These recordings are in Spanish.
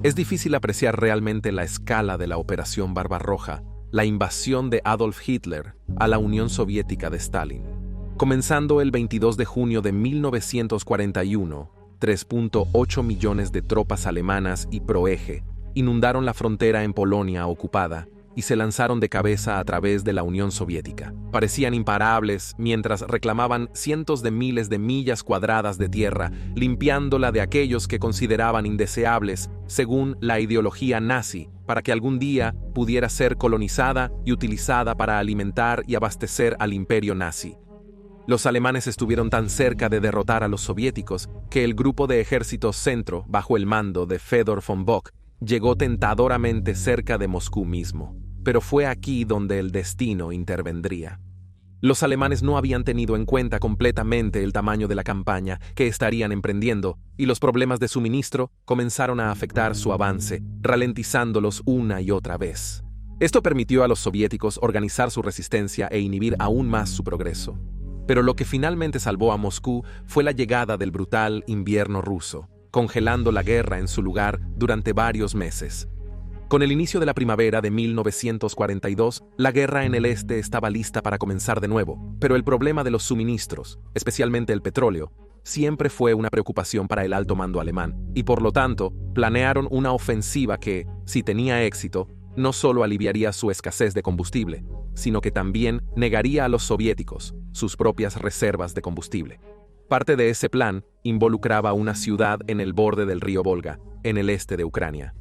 Es difícil apreciar realmente la escala de la Operación Barbarroja, la invasión de Adolf Hitler a la Unión Soviética de Stalin. Comenzando el 22 de junio de 1941, 3.8 millones de tropas alemanas y proeje inundaron la frontera en Polonia ocupada y se lanzaron de cabeza a través de la Unión Soviética. Parecían imparables mientras reclamaban cientos de miles de millas cuadradas de tierra, limpiándola de aquellos que consideraban indeseables, según la ideología nazi, para que algún día pudiera ser colonizada y utilizada para alimentar y abastecer al imperio nazi. Los alemanes estuvieron tan cerca de derrotar a los soviéticos que el grupo de ejército centro, bajo el mando de Fedor von Bock, llegó tentadoramente cerca de Moscú mismo. Pero fue aquí donde el destino intervendría. Los alemanes no habían tenido en cuenta completamente el tamaño de la campaña que estarían emprendiendo, y los problemas de suministro comenzaron a afectar su avance, ralentizándolos una y otra vez. Esto permitió a los soviéticos organizar su resistencia e inhibir aún más su progreso. Pero lo que finalmente salvó a Moscú fue la llegada del brutal invierno ruso, congelando la guerra en su lugar durante varios meses. Con el inicio de la primavera de 1942, la guerra en el este estaba lista para comenzar de nuevo, pero el problema de los suministros, especialmente el petróleo, siempre fue una preocupación para el alto mando alemán, y por lo tanto, planearon una ofensiva que, si tenía éxito, no solo aliviaría su escasez de combustible, sino que también negaría a los soviéticos sus propias reservas de combustible. Parte de ese plan involucraba una ciudad en el borde del río Volga, en el este de Ucrania.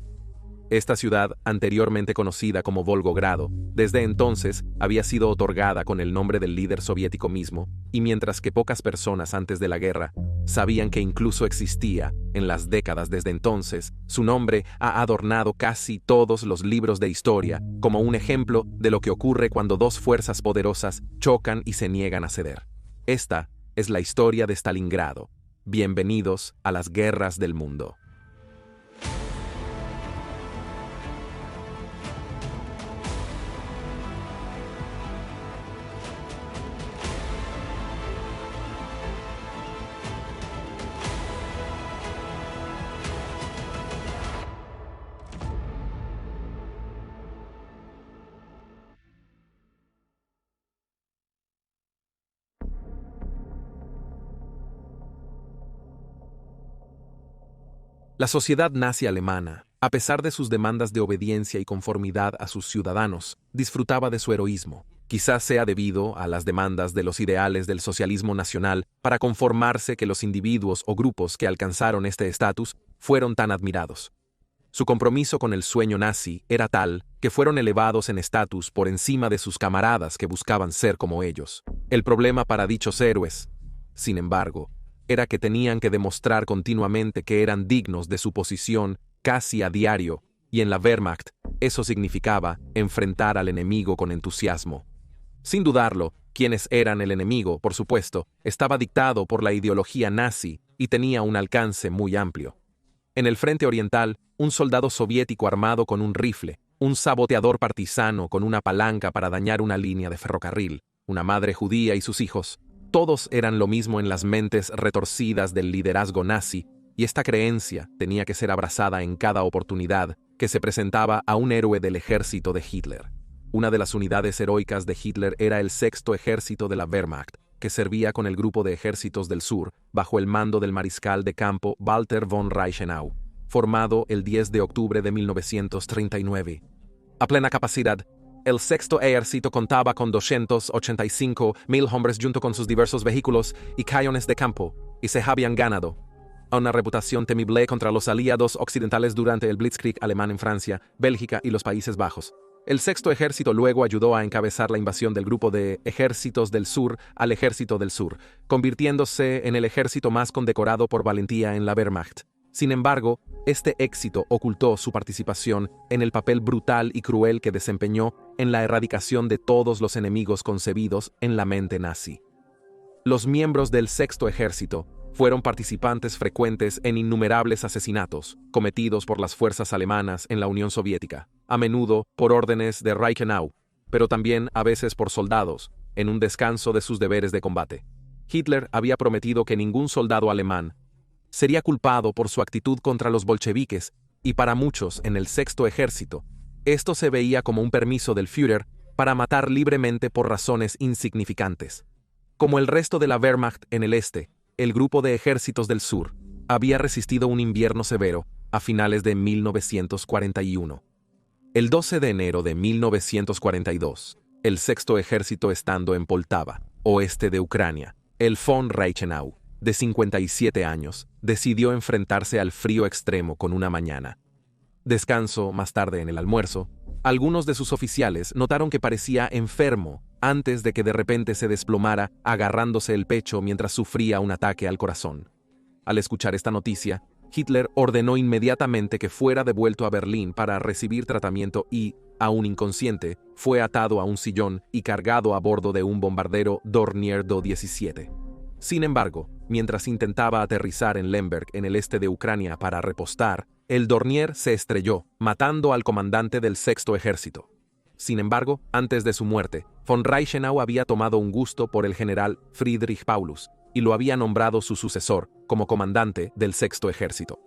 Esta ciudad, anteriormente conocida como Volgogrado, desde entonces había sido otorgada con el nombre del líder soviético mismo, y mientras que pocas personas antes de la guerra sabían que incluso existía, en las décadas desde entonces, su nombre ha adornado casi todos los libros de historia como un ejemplo de lo que ocurre cuando dos fuerzas poderosas chocan y se niegan a ceder. Esta es la historia de Stalingrado. Bienvenidos a las guerras del mundo. La sociedad nazi alemana, a pesar de sus demandas de obediencia y conformidad a sus ciudadanos, disfrutaba de su heroísmo. Quizás sea debido a las demandas de los ideales del socialismo nacional para conformarse que los individuos o grupos que alcanzaron este estatus fueron tan admirados. Su compromiso con el sueño nazi era tal que fueron elevados en estatus por encima de sus camaradas que buscaban ser como ellos. El problema para dichos héroes, sin embargo, era que tenían que demostrar continuamente que eran dignos de su posición casi a diario, y en la Wehrmacht eso significaba enfrentar al enemigo con entusiasmo. Sin dudarlo, quienes eran el enemigo, por supuesto, estaba dictado por la ideología nazi y tenía un alcance muy amplio. En el frente oriental, un soldado soviético armado con un rifle, un saboteador partisano con una palanca para dañar una línea de ferrocarril, una madre judía y sus hijos, todos eran lo mismo en las mentes retorcidas del liderazgo nazi, y esta creencia tenía que ser abrazada en cada oportunidad que se presentaba a un héroe del ejército de Hitler. Una de las unidades heroicas de Hitler era el Sexto Ejército de la Wehrmacht, que servía con el Grupo de Ejércitos del Sur, bajo el mando del mariscal de campo Walter von Reichenau, formado el 10 de octubre de 1939. A plena capacidad, el Sexto Ejército contaba con 285,000 hombres junto con sus diversos vehículos y cañones de campo, y se habían ganado una reputación temible contra los aliados occidentales durante el Blitzkrieg alemán en Francia, Bélgica y los Países Bajos. El Sexto Ejército luego ayudó a encabezar la invasión del Grupo de Ejércitos del Sur al Ejército del Sur, convirtiéndose en el ejército más condecorado por valentía en la Wehrmacht. Sin embargo, este éxito ocultó su participación en el papel brutal y cruel que desempeñó en la erradicación de todos los enemigos concebidos en la mente nazi. Los miembros del Sexto Ejército fueron participantes frecuentes en innumerables asesinatos cometidos por las fuerzas alemanas en la Unión Soviética, a menudo por órdenes de Reichenau, pero también a veces por soldados, en un descanso de sus deberes de combate. Hitler había prometido que ningún soldado alemán sería culpado por su actitud contra los bolcheviques y para muchos en el Sexto Ejército, esto se veía como un permiso del Führer para matar libremente por razones insignificantes. Como el resto de la Wehrmacht en el este, el grupo de ejércitos del sur había resistido un invierno severo a finales de 1941. El 12 de enero de 1942, el Sexto Ejército estando en Poltava, oeste de Ucrania, el von Reichenau, de 57 años, decidió enfrentarse al frío extremo con una mañana. Descanso más tarde en el almuerzo, algunos de sus oficiales notaron que parecía enfermo antes de que de repente se desplomara agarrándose el pecho mientras sufría un ataque al corazón. Al escuchar esta noticia, Hitler ordenó inmediatamente que fuera devuelto a Berlín para recibir tratamiento y, aún inconsciente, fue atado a un sillón y cargado a bordo de un bombardero Dornier Do-17. Sin embargo, mientras intentaba aterrizar en Lemberg, en el este de Ucrania, para repostar, el Dornier se estrelló, matando al comandante del Sexto Ejército. Sin embargo, antes de su muerte, von Reichenau había tomado un gusto por el general Friedrich Paulus y lo había nombrado su sucesor como comandante del Sexto Ejército.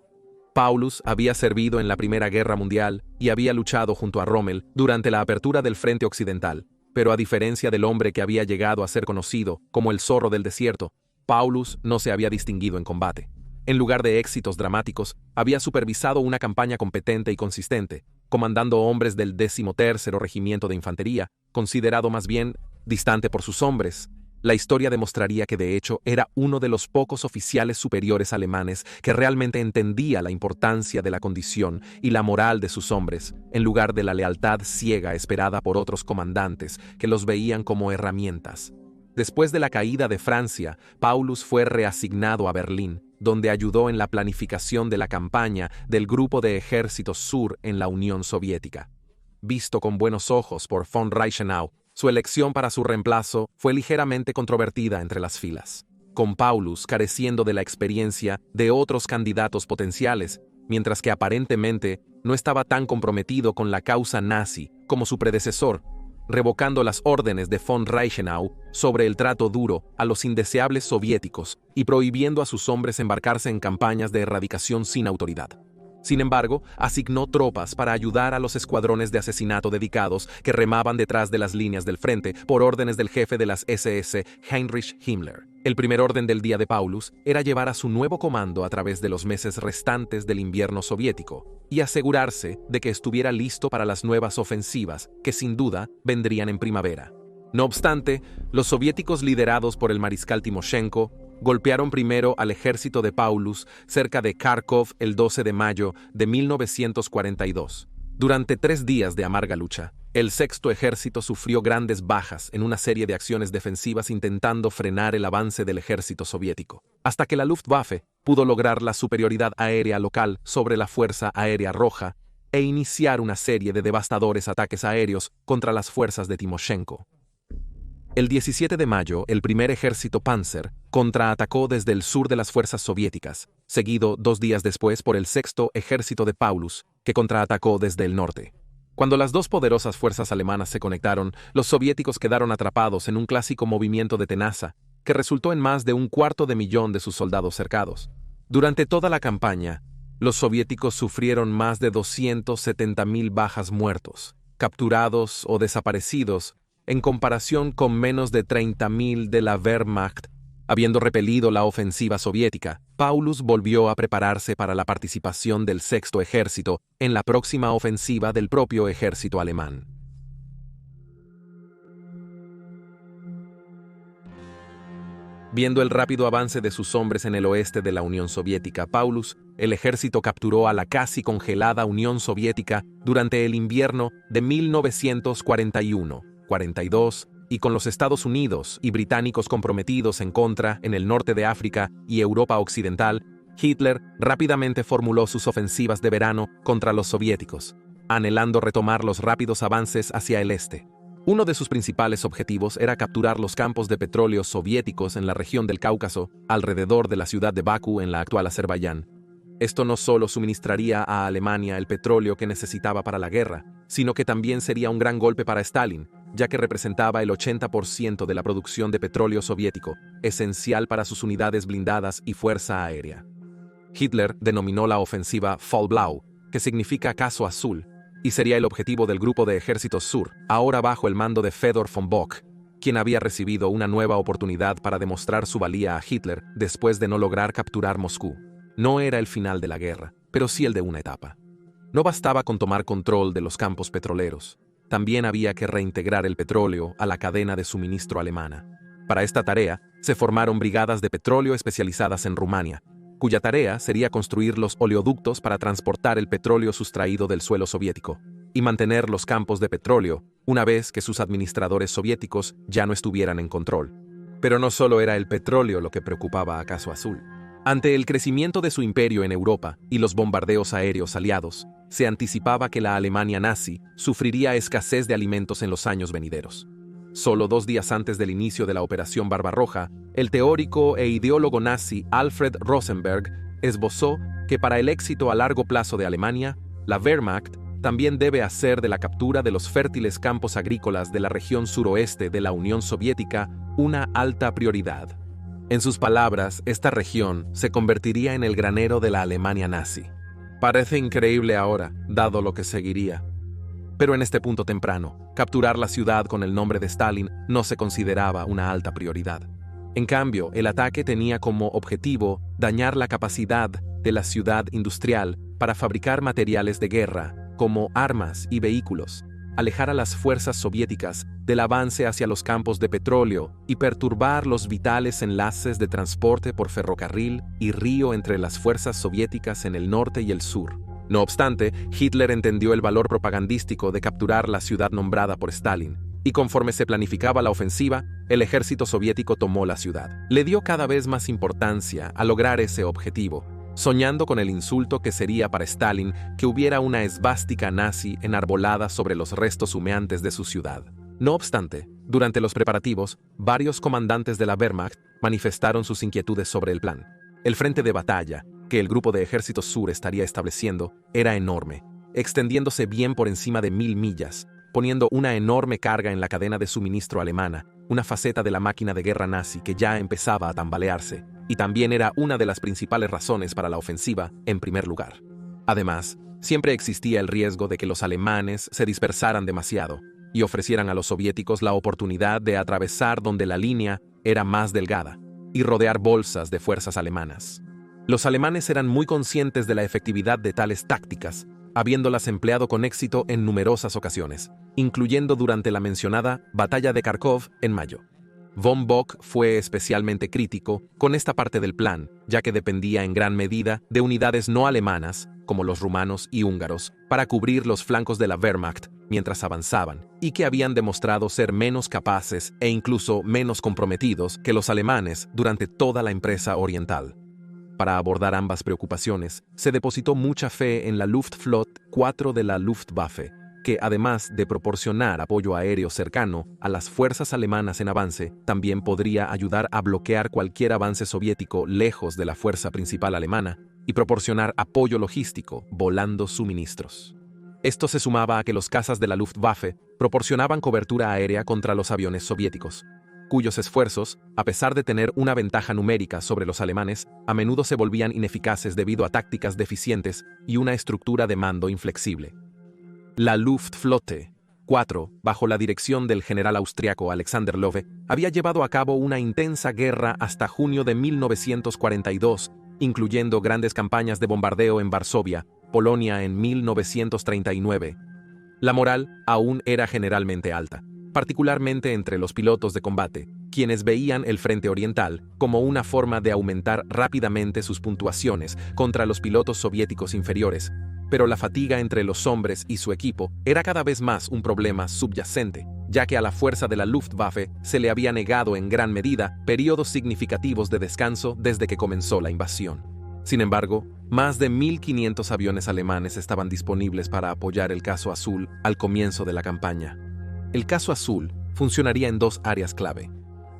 Paulus había servido en la Primera Guerra Mundial y había luchado junto a Rommel durante la apertura del Frente Occidental, pero a diferencia del hombre que había llegado a ser conocido como el zorro del desierto, Paulus no se había distinguido en combate. En lugar de éxitos dramáticos, había supervisado una campaña competente y consistente, comandando hombres del 13º Regimiento de Infantería, considerado más bien distante por sus hombres. La historia demostraría que de hecho era uno de los pocos oficiales superiores alemanes que realmente entendía la importancia de la condición y la moral de sus hombres, en lugar de la lealtad ciega esperada por otros comandantes que los veían como herramientas. Después de la caída de Francia, Paulus fue reasignado a Berlín, donde ayudó en la planificación de la campaña del Grupo de Ejércitos Sur en la Unión Soviética. Visto con buenos ojos por von Reichenau, su elección para su reemplazo fue ligeramente controvertida entre las filas, con Paulus careciendo de la experiencia de otros candidatos potenciales, mientras que aparentemente no estaba tan comprometido con la causa nazi como su predecesor, revocando las órdenes de von Reichenau sobre el trato duro a los indeseables soviéticos y prohibiendo a sus hombres embarcarse en campañas de erradicación sin autoridad. Sin embargo, asignó tropas para ayudar a los escuadrones de asesinato dedicados que remaban detrás de las líneas del frente por órdenes del jefe de las SS, Heinrich Himmler. El primer orden del día de Paulus era llevar a su nuevo comando a través de los meses restantes del invierno soviético y asegurarse de que estuviera listo para las nuevas ofensivas que sin duda vendrían en primavera. No obstante, los soviéticos liderados por el mariscal Timoshenko golpearon primero al ejército de Paulus cerca de Kharkov el 12 de mayo de 1942. Durante 3 días de amarga lucha, el Sexto Ejército sufrió grandes bajas en una serie de acciones defensivas intentando frenar el avance del ejército soviético, hasta que la Luftwaffe pudo lograr la superioridad aérea local sobre la Fuerza Aérea Roja e iniciar una serie de devastadores ataques aéreos contra las fuerzas de Timoshenko. El 17 de mayo, el primer ejército Panzer contraatacó desde el sur de las fuerzas soviéticas, seguido 2 días después por el Sexto Ejército de Paulus, que contraatacó desde el norte. Cuando las dos poderosas fuerzas alemanas se conectaron, los soviéticos quedaron atrapados en un clásico movimiento de tenaza, que resultó en más de 250.000 de sus soldados cercados. Durante toda la campaña, los soviéticos sufrieron más de 270.000 bajas muertos, capturados o desaparecidos, en comparación con menos de 30.000 de la Wehrmacht. Habiendo repelido la ofensiva soviética, Paulus volvió a prepararse para la participación del Sexto Ejército en la próxima ofensiva del propio ejército alemán. Viendo el rápido avance de sus hombres en el oeste de la Unión Soviética, Paulus, el ejército capturó a la casi congelada Unión Soviética durante el invierno de 1941. 42, y con los Estados Unidos y británicos comprometidos en contra en el norte de África y Europa Occidental, Hitler rápidamente formuló sus ofensivas de verano contra los soviéticos, anhelando retomar los rápidos avances hacia el este. Uno de sus principales objetivos era capturar los campos de petróleo soviéticos en la región del Cáucaso, alrededor de la ciudad de Bakú en la actual Azerbaiyán. Esto no solo suministraría a Alemania el petróleo que necesitaba para la guerra, sino que también sería un gran golpe para Stalin, ya que representaba el 80% de la producción de petróleo soviético, esencial para sus unidades blindadas y fuerza aérea. Hitler denominó la ofensiva Fall Blau, que significa caso azul, y sería el objetivo del Grupo de Ejércitos Sur, ahora bajo el mando de Fedor von Bock, quien había recibido una nueva oportunidad para demostrar su valía a Hitler después de no lograr capturar Moscú. No era el final de la guerra, pero sí el de una etapa. No bastaba con tomar control de los campos petroleros, también había que reintegrar el petróleo a la cadena de suministro alemana. Para esta tarea, se formaron brigadas de petróleo especializadas en Rumania, cuya tarea sería construir los oleoductos para transportar el petróleo sustraído del suelo soviético y mantener los campos de petróleo una vez que sus administradores soviéticos ya no estuvieran en control. Pero no solo era el petróleo lo que preocupaba a Caso Azul. Ante el crecimiento de su imperio en Europa y los bombardeos aéreos aliados, se anticipaba que la Alemania nazi sufriría escasez de alimentos en los años venideros. Solo 2 días antes del inicio de la Operación Barbarroja, el teórico e ideólogo nazi Alfred Rosenberg esbozó que para el éxito a largo plazo de Alemania, la Wehrmacht también debe hacer de la captura de los fértiles campos agrícolas de la región suroeste de la Unión Soviética una alta prioridad. En sus palabras, esta región se convertiría en el granero de la Alemania nazi. Parece increíble ahora, dado lo que seguiría. Pero en este punto temprano, capturar la ciudad con el nombre de Stalin no se consideraba una alta prioridad. En cambio, el ataque tenía como objetivo dañar la capacidad de la ciudad industrial para fabricar materiales de guerra, como armas y vehículos, alejar a las fuerzas soviéticas del avance hacia los campos de petróleo y perturbar los vitales enlaces de transporte por ferrocarril y río entre las fuerzas soviéticas en el norte y el sur. No obstante, Hitler entendió el valor propagandístico de capturar la ciudad nombrada por Stalin, y conforme se planificaba la ofensiva, el ejército soviético tomó la ciudad. Le dio cada vez más importancia a lograr ese objetivo, soñando con el insulto que sería para Stalin que hubiera una esvástica nazi enarbolada sobre los restos humeantes de su ciudad. No obstante, durante los preparativos, varios comandantes de la Wehrmacht manifestaron sus inquietudes sobre el plan. El frente de batalla, que el Grupo de Ejércitos Sur estaría estableciendo, era enorme, extendiéndose bien por encima de 1000 millas, poniendo una enorme carga en la cadena de suministro alemana, una faceta de la máquina de guerra nazi que ya empezaba a tambalearse, y también era una de las principales razones para la ofensiva, en primer lugar. Además, siempre existía el riesgo de que los alemanes se dispersaran demasiado y ofrecieran a los soviéticos la oportunidad de atravesar donde la línea era más delgada y rodear bolsas de fuerzas alemanas. Los alemanes eran muy conscientes de la efectividad de tales tácticas, habiéndolas empleado con éxito en numerosas ocasiones, incluyendo durante la mencionada Batalla de Kharkov en mayo. Von Bock fue especialmente crítico con esta parte del plan, ya que dependía en gran medida de unidades no alemanas, como los rumanos y húngaros, para cubrir los flancos de la Wehrmacht mientras avanzaban, y que habían demostrado ser menos capaces e incluso menos comprometidos que los alemanes durante toda la empresa oriental. Para abordar ambas preocupaciones, se depositó mucha fe en la Luftflotte 4 de la Luftwaffe, que además de proporcionar apoyo aéreo cercano a las fuerzas alemanas en avance, también podría ayudar a bloquear cualquier avance soviético lejos de la fuerza principal alemana y proporcionar apoyo logístico volando suministros. Esto se sumaba a que los cazas de la Luftwaffe proporcionaban cobertura aérea contra los aviones soviéticos, cuyos esfuerzos, a pesar de tener una ventaja numérica sobre los alemanes, a menudo se volvían ineficaces debido a tácticas deficientes y una estructura de mando inflexible. La Luftflotte 4, bajo la dirección del general austriaco Alexander Löwe, había llevado a cabo una intensa guerra hasta junio de 1942, incluyendo grandes campañas de bombardeo en Varsovia, Polonia en 1939. La moral aún era generalmente alta, particularmente entre los pilotos de combate, quienes veían el frente oriental como una forma de aumentar rápidamente sus puntuaciones contra los pilotos soviéticos inferiores, pero la fatiga entre los hombres y su equipo era cada vez más un problema subyacente, ya que a la fuerza de la Luftwaffe se le había negado en gran medida periodos significativos de descanso desde que comenzó la invasión. Sin embargo, más de 1500 aviones alemanes estaban disponibles para apoyar el Caso Azul al comienzo de la campaña. El Caso Azul funcionaría en 2 áreas clave.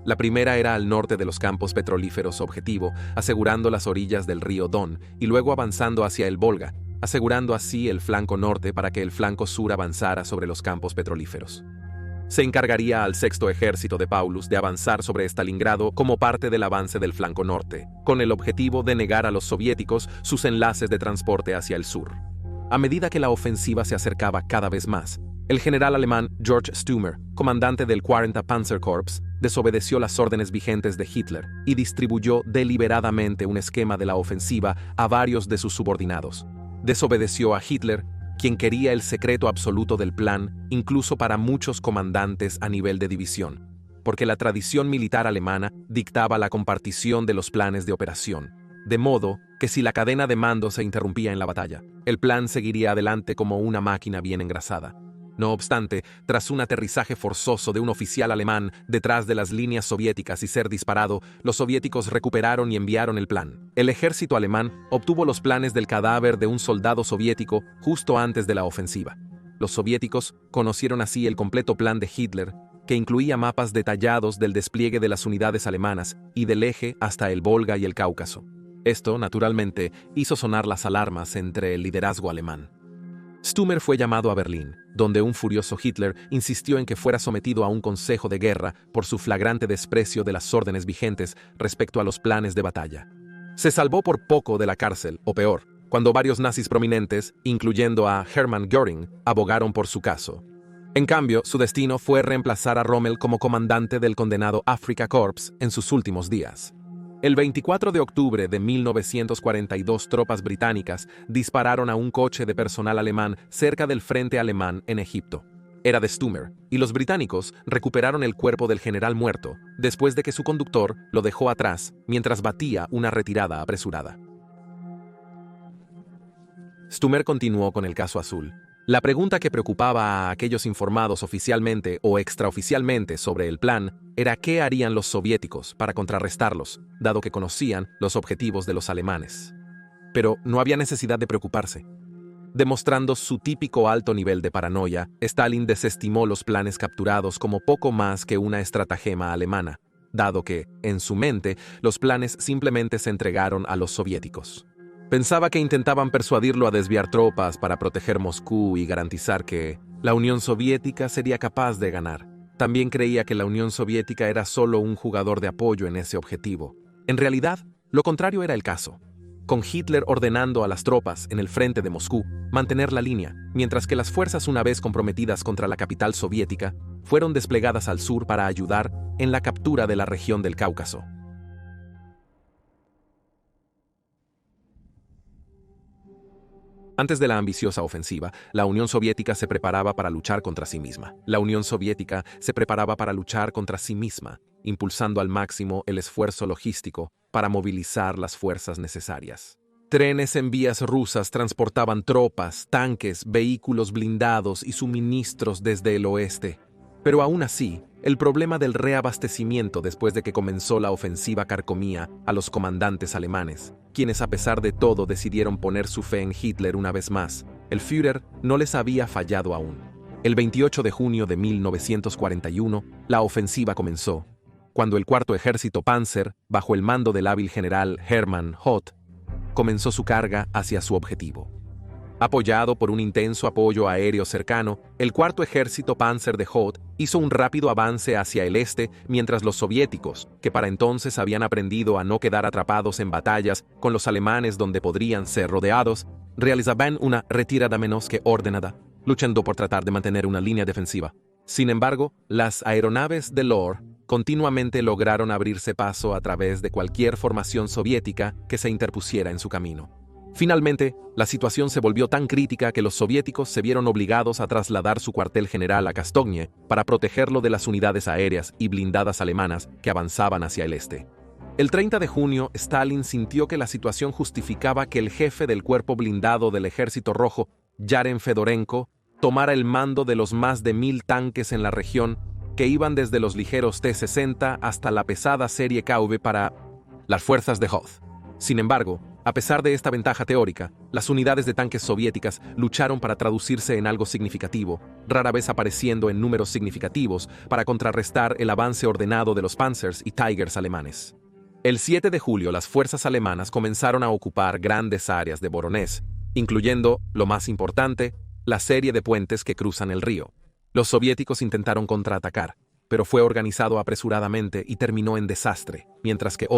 La primera era al norte de los campos petrolíferos objetivo, asegurando las orillas del río Don y luego avanzando hacia el Volga, asegurando así el flanco norte para que el flanco sur avanzara sobre los campos petrolíferos. Se encargaría al Sexto Ejército de Paulus de avanzar sobre Stalingrado como parte del avance del flanco norte, con el objetivo de negar a los soviéticos sus enlaces de transporte hacia el sur. A medida que la ofensiva se acercaba cada vez más, el general alemán Georg Stumme, comandante del 40 Panzerkorps, desobedeció las órdenes vigentes de Hitler y distribuyó deliberadamente un esquema de la ofensiva a varios de sus subordinados. Desobedeció a Hitler, quien quería el secreto absoluto del plan, incluso para muchos comandantes a nivel de división, porque la tradición militar alemana dictaba la compartición de los planes de operación, de modo que si la cadena de mando se interrumpía en la batalla, el plan seguiría adelante como una máquina bien engrasada. No obstante, tras un aterrizaje forzoso de un oficial alemán detrás de las líneas soviéticas y ser disparado, los soviéticos recuperaron y enviaron el plan. El ejército alemán obtuvo los planes del cadáver de un soldado soviético justo antes de la ofensiva. Los soviéticos conocieron así el completo plan de Hitler, que incluía mapas detallados del despliegue de las unidades alemanas y del eje hasta el Volga y el Cáucaso. Esto, naturalmente, hizo sonar las alarmas entre el liderazgo alemán. Stumme fue llamado a Berlín, donde un furioso Hitler insistió en que fuera sometido a un consejo de guerra por su flagrante desprecio de las órdenes vigentes respecto a los planes de batalla. Se salvó por poco de la cárcel, o peor, cuando varios nazis prominentes, incluyendo a Hermann Göring, abogaron por su caso. En cambio, su destino fue reemplazar a Rommel como comandante del condenado Afrika Korps en sus últimos días. El 24 de octubre de 1942, tropas británicas dispararon a un coche de personal alemán cerca del frente alemán en Egipto. Era de Stumme, y los británicos recuperaron el cuerpo del general muerto, después de que su conductor lo dejó atrás mientras batía una retirada apresurada. Stumme continuó con el caso azul. La pregunta que preocupaba a aquellos informados oficialmente o extraoficialmente sobre el plan era qué harían los soviéticos para contrarrestarlos, dado que conocían los objetivos de los alemanes. Pero no había necesidad de preocuparse. Demostrando su típico alto nivel de paranoia, Stalin desestimó los planes capturados como poco más que una estratagema alemana, dado que, en su mente, los planes simplemente se entregaron a los soviéticos. Pensaba que intentaban persuadirlo a desviar tropas para proteger Moscú y garantizar que la Unión Soviética sería capaz de ganar. También creía que la Unión Soviética era solo un jugador de apoyo en ese objetivo. En realidad, lo contrario era el caso, con Hitler ordenando a las tropas en el frente de Moscú mantener la línea, mientras que las fuerzas, una vez comprometidas contra la capital soviética, fueron desplegadas al sur para ayudar en la captura de la región del Cáucaso. Antes de la ambiciosa ofensiva, la Unión Soviética se preparaba para luchar contra sí misma. Impulsando al máximo el esfuerzo logístico para movilizar las fuerzas necesarias. Trenes en vías rusas transportaban tropas, tanques, vehículos blindados y suministros desde el oeste. Pero aún así, el problema del reabastecimiento después de que comenzó la ofensiva carcomía a los comandantes alemanes, quienes a pesar de todo decidieron poner su fe en Hitler una vez más. El Führer no les había fallado aún. El 28 de junio de 1941, la ofensiva comenzó, cuando el cuarto ejército Panzer, bajo el mando del hábil general Hermann Hoth, comenzó su carga hacia su objetivo. Apoyado por un intenso apoyo aéreo cercano, el cuarto ejército Panzer de Hoth hizo un rápido avance hacia el este, mientras los soviéticos, que para entonces habían aprendido a no quedar atrapados en batallas con los alemanes donde podrían ser rodeados, realizaban una retirada menos que ordenada, luchando por tratar de mantener una línea defensiva. Sin embargo, las aeronaves de Lohr continuamente lograron abrirse paso a través de cualquier formación soviética que se interpusiera en su camino. Finalmente, la situación se volvió tan crítica que los soviéticos se vieron obligados a trasladar su cuartel general a Kastogne para protegerlo de las unidades aéreas y blindadas alemanas que avanzaban hacia el este. El 30 de junio, Stalin sintió que la situación justificaba que el jefe del cuerpo blindado del Ejército Rojo, Yaren Fedorenko, tomara el mando de los más de 1000 tanques en la región que iban desde los ligeros T-60 hasta la pesada serie KV para las fuerzas de Hoth. Sin embargo, a pesar de esta ventaja teórica, las unidades de tanques soviéticas lucharon para traducirse en algo significativo, rara vez apareciendo en números significativos para contrarrestar el avance ordenado de los Panzers y Tigers alemanes. El 7 de julio, las fuerzas alemanas comenzaron a ocupar grandes áreas de Voronezh, incluyendo, lo más importante, la serie de puentes que cruzan el río. Los soviéticos intentaron contraatacar, pero fue organizado apresuradamente y terminó en desastre, mientras que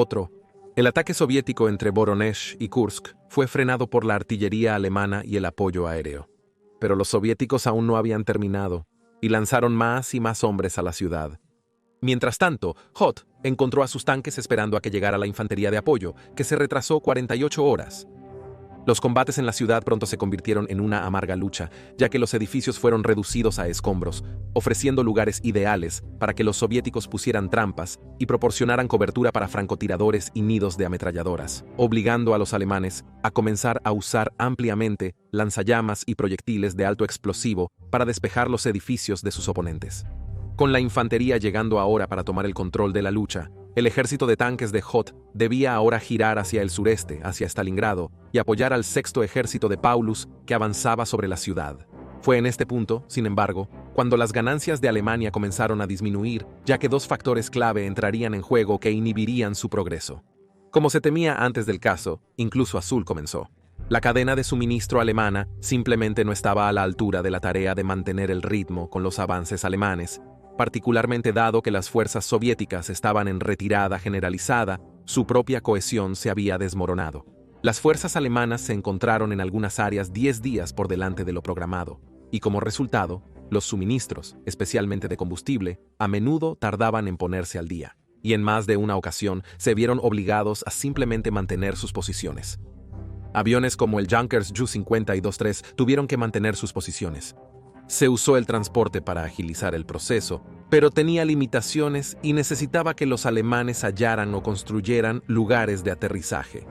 el ataque soviético entre Voronezh y Kursk fue frenado por la artillería alemana y el apoyo aéreo. Pero los soviéticos aún no habían terminado y lanzaron más y más hombres a la ciudad. Mientras tanto, Hoth encontró a sus tanques esperando a que llegara la infantería de apoyo, que se retrasó 48 horas. Los combates en la ciudad pronto se convirtieron en una amarga lucha, ya que los edificios fueron reducidos a escombros, ofreciendo lugares ideales para que los soviéticos pusieran trampas y proporcionaran cobertura para francotiradores y nidos de ametralladoras, obligando a los alemanes a comenzar a usar ampliamente lanzallamas y proyectiles de alto explosivo para despejar los edificios de sus oponentes. Con la infantería llegando ahora para tomar el control de la lucha, el ejército de tanques de Hoth debía ahora girar hacia el sureste, hacia Stalingrado, y apoyar al sexto ejército de Paulus que avanzaba sobre la ciudad. Fue en este punto, sin embargo, cuando las ganancias de Alemania comenzaron a disminuir, ya que dos factores clave entrarían en juego que inhibirían su progreso. Como se temía antes del caso, incluso Azul comenzó. La cadena de suministro alemana simplemente no estaba a la altura de la tarea de mantener el ritmo con los avances alemanes, particularmente dado que las fuerzas soviéticas estaban en retirada generalizada, su propia cohesión se había desmoronado. Las fuerzas alemanas se encontraron en algunas áreas 10 días por delante de lo programado, y como resultado, los suministros, especialmente de combustible, a menudo tardaban en ponerse al día, y en más de una ocasión se vieron obligados a simplemente mantener sus posiciones. Aviones como el Junkers Ju-50 y Ju-23 tuvieron que mantener sus posiciones. Se usó el transporte para agilizar el proceso, pero tenía limitaciones y necesitaba que los alemanes hallaran o construyeran lugares de aterrizaje.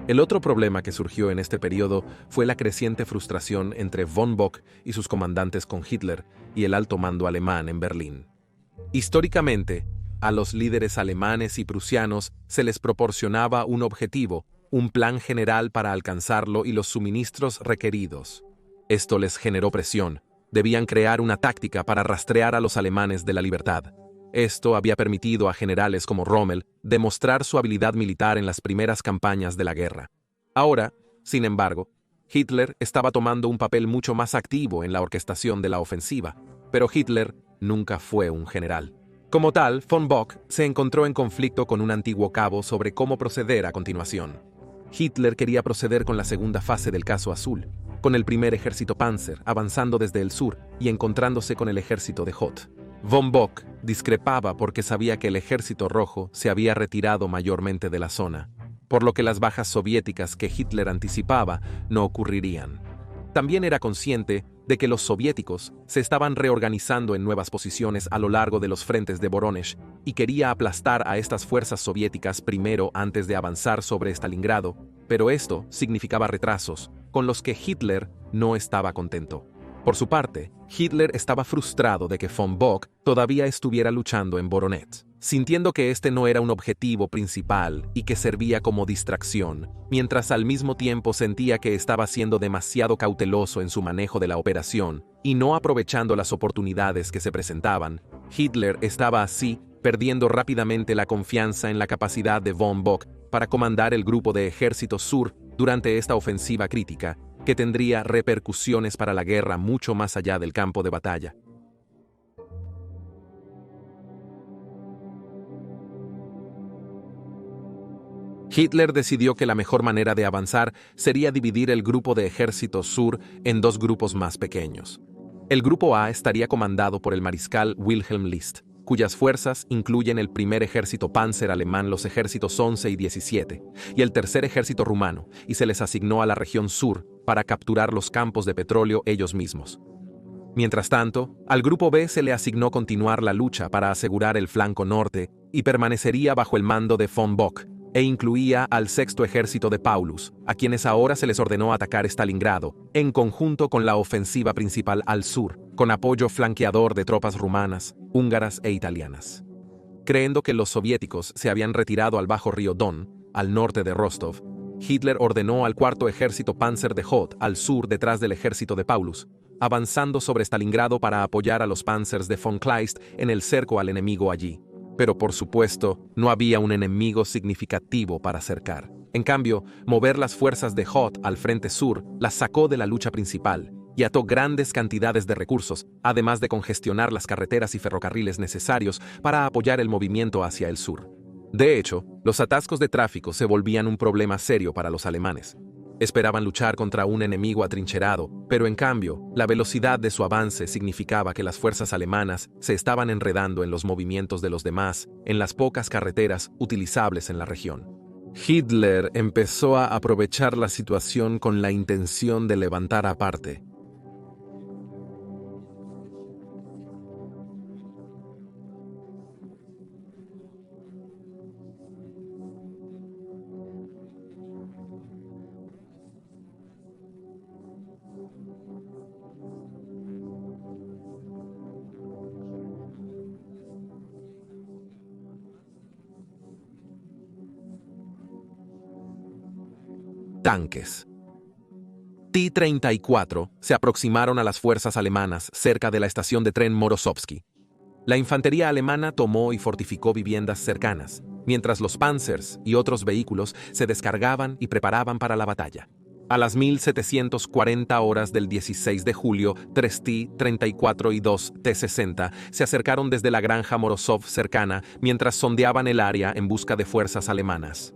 El otro problema que surgió en este periodo fue la creciente frustración entre von Bock y sus comandantes con Hitler y el alto mando alemán en Berlín. Históricamente, a los líderes alemanes y prusianos se les proporcionaba un objetivo, un plan general para alcanzarlo y los suministros requeridos. Esto les generó presión. Debían crear una táctica para rastrear a los alemanes de la libertad. Esto había permitido a generales como Rommel demostrar su habilidad militar en las primeras campañas de la guerra. Ahora, sin embargo, Hitler estaba tomando un papel mucho más activo en la orquestación de la ofensiva, pero Hitler nunca fue un general. Como tal, von Bock se encontró en conflicto con un antiguo cabo sobre cómo proceder a continuación. Hitler quería proceder con la segunda fase del caso Azul, con el primer ejército Panzer avanzando desde el sur y encontrándose con el ejército de Hoth. Von Bock discrepaba porque sabía que el ejército rojo se había retirado mayormente de la zona, por lo que las bajas soviéticas que Hitler anticipaba no ocurrirían. También era consciente de que los soviéticos se estaban reorganizando en nuevas posiciones a lo largo de los frentes de Voronezh y quería aplastar a estas fuerzas soviéticas primero antes de avanzar sobre Stalingrado, pero esto significaba retrasos, con los que Hitler no estaba contento. Por su parte, Hitler estaba frustrado de que von Bock todavía estuviera luchando en Voronezh, sintiendo que este no era un objetivo principal y que servía como distracción, mientras al mismo tiempo sentía que estaba siendo demasiado cauteloso en su manejo de la operación y no aprovechando las oportunidades que se presentaban. Hitler estaba así perdiendo rápidamente la confianza en la capacidad de von Bock para comandar el grupo de ejército sur durante esta ofensiva crítica, que tendría repercusiones para la guerra mucho más allá del campo de batalla. Hitler decidió que la mejor manera de avanzar sería dividir el grupo de ejército sur en dos grupos más pequeños. El grupo A estaría comandado por el mariscal Wilhelm List, cuyas fuerzas incluyen el primer ejército Panzer alemán, los ejércitos 11 y 17, y el tercer ejército rumano, y se les asignó a la región sur para capturar los campos de petróleo ellos mismos. Mientras tanto, al grupo B se le asignó continuar la lucha para asegurar el flanco norte y permanecería bajo el mando de von Bock, e incluía al sexto ejército de Paulus, a quienes ahora se les ordenó atacar Stalingrado, en conjunto con la ofensiva principal al sur, con apoyo flanqueador de tropas rumanas, húngaras e italianas. Creyendo que los soviéticos se habían retirado al bajo río Don, al norte de Rostov, Hitler ordenó al cuarto ejército Panzer de Hoth al sur detrás del ejército de Paulus, avanzando sobre Stalingrado para apoyar a los Panzers de von Kleist en el cerco al enemigo allí. Pero por supuesto, no había un enemigo significativo para cercar. En cambio, mover las fuerzas de Hoth al frente sur las sacó de la lucha principal y ató grandes cantidades de recursos, además de congestionar las carreteras y ferrocarriles necesarios para apoyar el movimiento hacia el sur. De hecho, los atascos de tráfico se volvían un problema serio para los alemanes. Esperaban luchar contra un enemigo atrincherado, pero en cambio, la velocidad de su avance significaba que las fuerzas alemanas se estaban enredando en los movimientos de los demás, en las pocas carreteras utilizables en la región. Hitler empezó a aprovechar la situación con la intención de levantar aparte. Tanques. T-34 se aproximaron a las fuerzas alemanas cerca de la estación de tren Morozovsky. La infantería alemana tomó y fortificó viviendas cercanas, mientras los Panzers y otros vehículos se descargaban y preparaban para la batalla. A las 1740 horas del 16 de julio, 3 T-34 y 2 T-60 se acercaron desde la granja Morozov cercana mientras sondeaban el área en busca de fuerzas alemanas.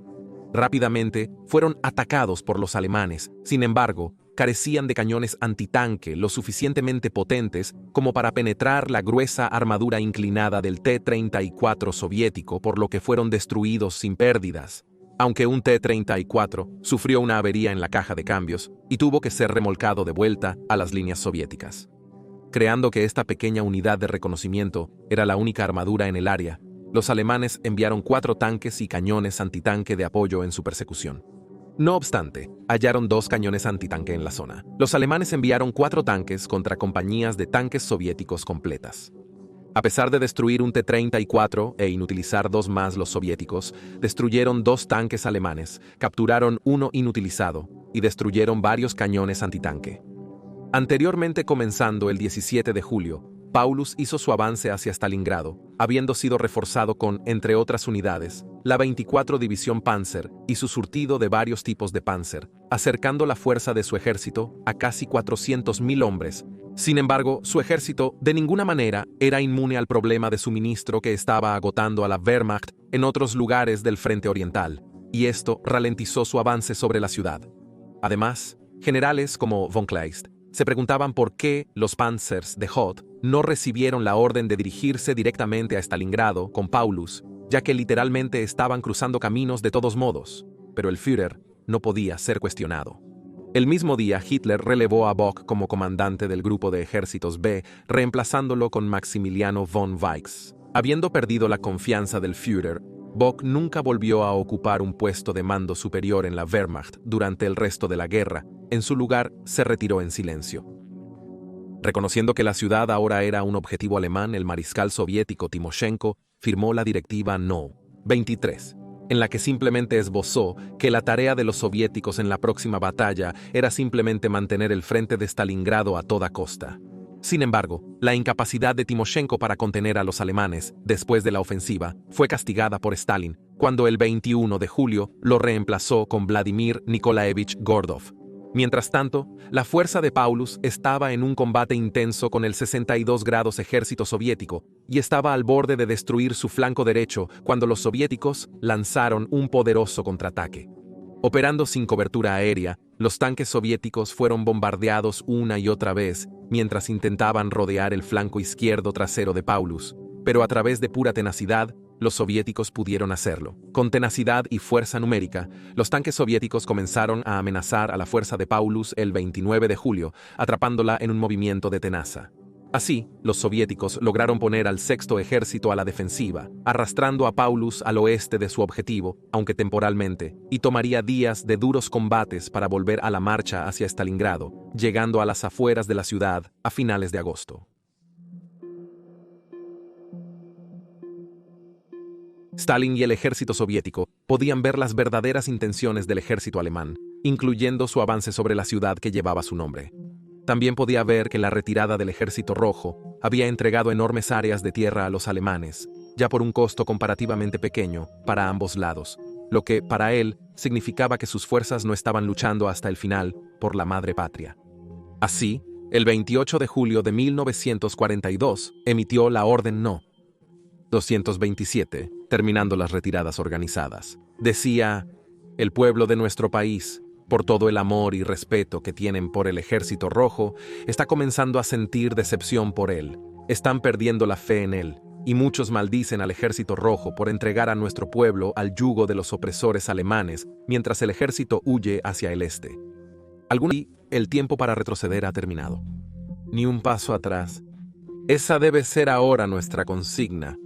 Rápidamente fueron atacados por los alemanes, sin embargo, carecían de cañones antitanque lo suficientemente potentes como para penetrar la gruesa armadura inclinada del T-34 soviético, por lo que fueron destruidos sin pérdidas. Aunque un T-34 sufrió una avería en la caja de cambios y tuvo que ser remolcado de vuelta a las líneas soviéticas. Creando que esta pequeña unidad de reconocimiento era la única armadura en el área, los alemanes enviaron 4 tanques y cañones antitanque de apoyo en su persecución. No obstante, hallaron 2 cañones antitanque en la zona. Los alemanes enviaron 4 tanques contra compañías de tanques soviéticos completas. A pesar de destruir un T-34 e inutilizar 2 más, los soviéticos destruyeron 2 tanques alemanes, capturaron 1 inutilizado y destruyeron varios cañones antitanque. Anteriormente, comenzando el 17 de julio, Paulus hizo su avance hacia Stalingrado, habiendo sido reforzado con, entre otras unidades, la 24 División Panzer y su surtido de varios tipos de Panzer, acercando la fuerza de su ejército a casi 400.000 hombres. Sin embargo, su ejército de ninguna manera era inmune al problema de suministro que estaba agotando a la Wehrmacht en otros lugares del frente oriental, y esto ralentizó su avance sobre la ciudad. Además, generales como von Kleist se preguntaban por qué los Panzers de Hoth no recibieron la orden de dirigirse directamente a Stalingrado con Paulus, ya que literalmente estaban cruzando caminos de todos modos, pero el Führer no podía ser cuestionado. El mismo día, Hitler relevó a Bock como comandante del grupo de ejércitos B, reemplazándolo con Maximiliano von Weichs. Habiendo perdido la confianza del Führer, Bock nunca volvió a ocupar un puesto de mando superior en la Wehrmacht durante el resto de la guerra. En su lugar, se retiró en silencio. Reconociendo que la ciudad ahora era un objetivo alemán, el mariscal soviético Timoshenko firmó la Directiva No. 23, en la que simplemente esbozó que la tarea de los soviéticos en la próxima batalla era simplemente mantener el frente de Stalingrado a toda costa. Sin embargo, la incapacidad de Timoshenko para contener a los alemanes después de la ofensiva fue castigada por Stalin, cuando el 21 de julio lo reemplazó con Vladimir Nikolaevich Gordov. Mientras tanto, la fuerza de Paulus estaba en un combate intenso con el 62 grados ejército soviético y estaba al borde de destruir su flanco derecho cuando los soviéticos lanzaron un poderoso contraataque. Operando sin cobertura aérea, los tanques soviéticos fueron bombardeados una y otra vez mientras intentaban rodear el flanco izquierdo trasero de Paulus, pero a través de pura tenacidad, los soviéticos pudieron hacerlo. Con tenacidad y fuerza numérica, los tanques soviéticos comenzaron a amenazar a la fuerza de Paulus el 29 de julio, atrapándola en un movimiento de tenaza. Así, los soviéticos lograron poner al sexto ejército a la defensiva, arrastrando a Paulus al oeste de su objetivo, aunque temporalmente, y tomaría días de duros combates para volver a la marcha hacia Stalingrado, llegando a las afueras de la ciudad a finales de agosto. Stalin y el ejército soviético podían ver las verdaderas intenciones del ejército alemán, incluyendo su avance sobre la ciudad que llevaba su nombre. También podía ver que la retirada del ejército rojo había entregado enormes áreas de tierra a los alemanes, ya por un costo comparativamente pequeño para ambos lados, lo que, para él, significaba que sus fuerzas no estaban luchando hasta el final por la madre patria. Así, el 28 de julio de 1942 emitió la Orden No. 227, terminando las retiradas organizadas. Decía: el pueblo de nuestro país Por todo el amor y respeto que tienen por el Ejército Rojo, está comenzando a sentir decepción por él. Están perdiendo la fe en él, y muchos maldicen al Ejército Rojo por entregar a nuestro pueblo al yugo de los opresores alemanes, mientras el ejército huye hacia el este. El tiempo para retroceder ha terminado. Ni un paso atrás. Esa debe ser ahora nuestra consigna.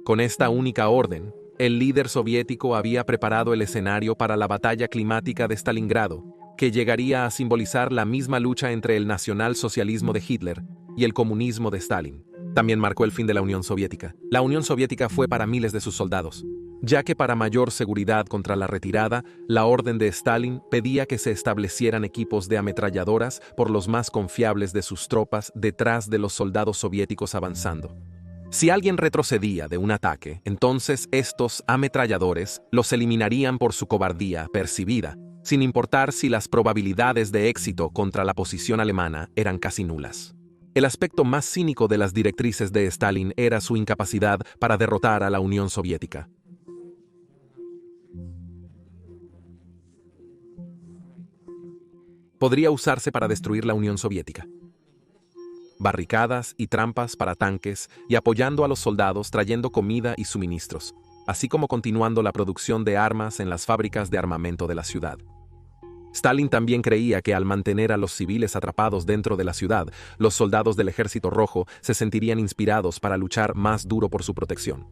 Con esta única orden, el líder soviético había preparado el escenario para la batalla climática de Stalingrado, que llegaría a simbolizar la misma lucha entre el nacionalsocialismo de Hitler y el comunismo de Stalin. También marcó el fin de la Unión Soviética. La Unión Soviética fue para miles de sus soldados, ya que para mayor seguridad contra la retirada, la orden de Stalin pedía que se establecieran equipos de ametralladoras por los más confiables de sus tropas detrás de los soldados soviéticos avanzando. Si alguien retrocedía de un ataque, entonces estos ametralladores los eliminarían por su cobardía percibida, sin importar si las probabilidades de éxito contra la posición alemana eran casi nulas. El aspecto más cínico de las directrices de Stalin era su incapacidad para derrotar a la Unión Soviética. Podría usarse para destruir la Unión Soviética. Barricadas y trampas para tanques y apoyando a los soldados trayendo comida y suministros, así como continuando la producción de armas en las fábricas de armamento de la ciudad. Stalin también creía que al mantener a los civiles atrapados dentro de la ciudad, los soldados del Ejército Rojo se sentirían inspirados para luchar más duro por su protección.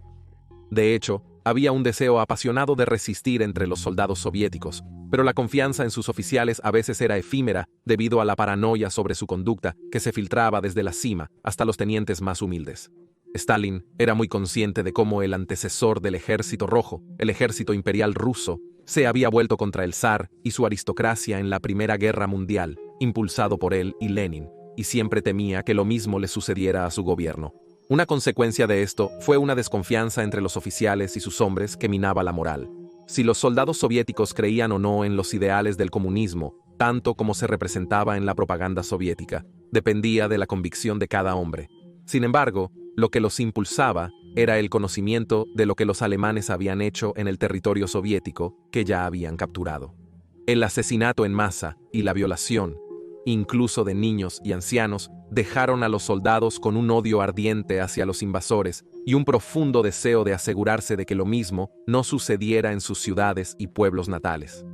De hecho, había un deseo apasionado de resistir entre los soldados soviéticos, pero la confianza en sus oficiales a veces era efímera debido a la paranoia sobre su conducta que se filtraba desde la cima hasta los tenientes más humildes. Stalin era muy consciente de cómo el antecesor del Ejército Rojo, el Ejército Imperial Ruso, se había vuelto contra el zar y su aristocracia en la Primera Guerra Mundial, impulsado por él y Lenin, y siempre temía que lo mismo le sucediera a su gobierno. Una consecuencia de esto fue una desconfianza entre los oficiales y sus hombres que minaba la moral. Si los soldados soviéticos creían o no en los ideales del comunismo, tanto como se representaba en la propaganda soviética, dependía de la convicción de cada hombre. Sin embargo, lo que los impulsaba era el conocimiento de lo que los alemanes habían hecho en el territorio soviético que ya habían capturado. El asesinato en masa y la violación, incluso de niños y ancianos, dejaron a los soldados con un odio ardiente hacia los invasores y un profundo deseo de asegurarse de que lo mismo no sucediera en sus ciudades y pueblos natales.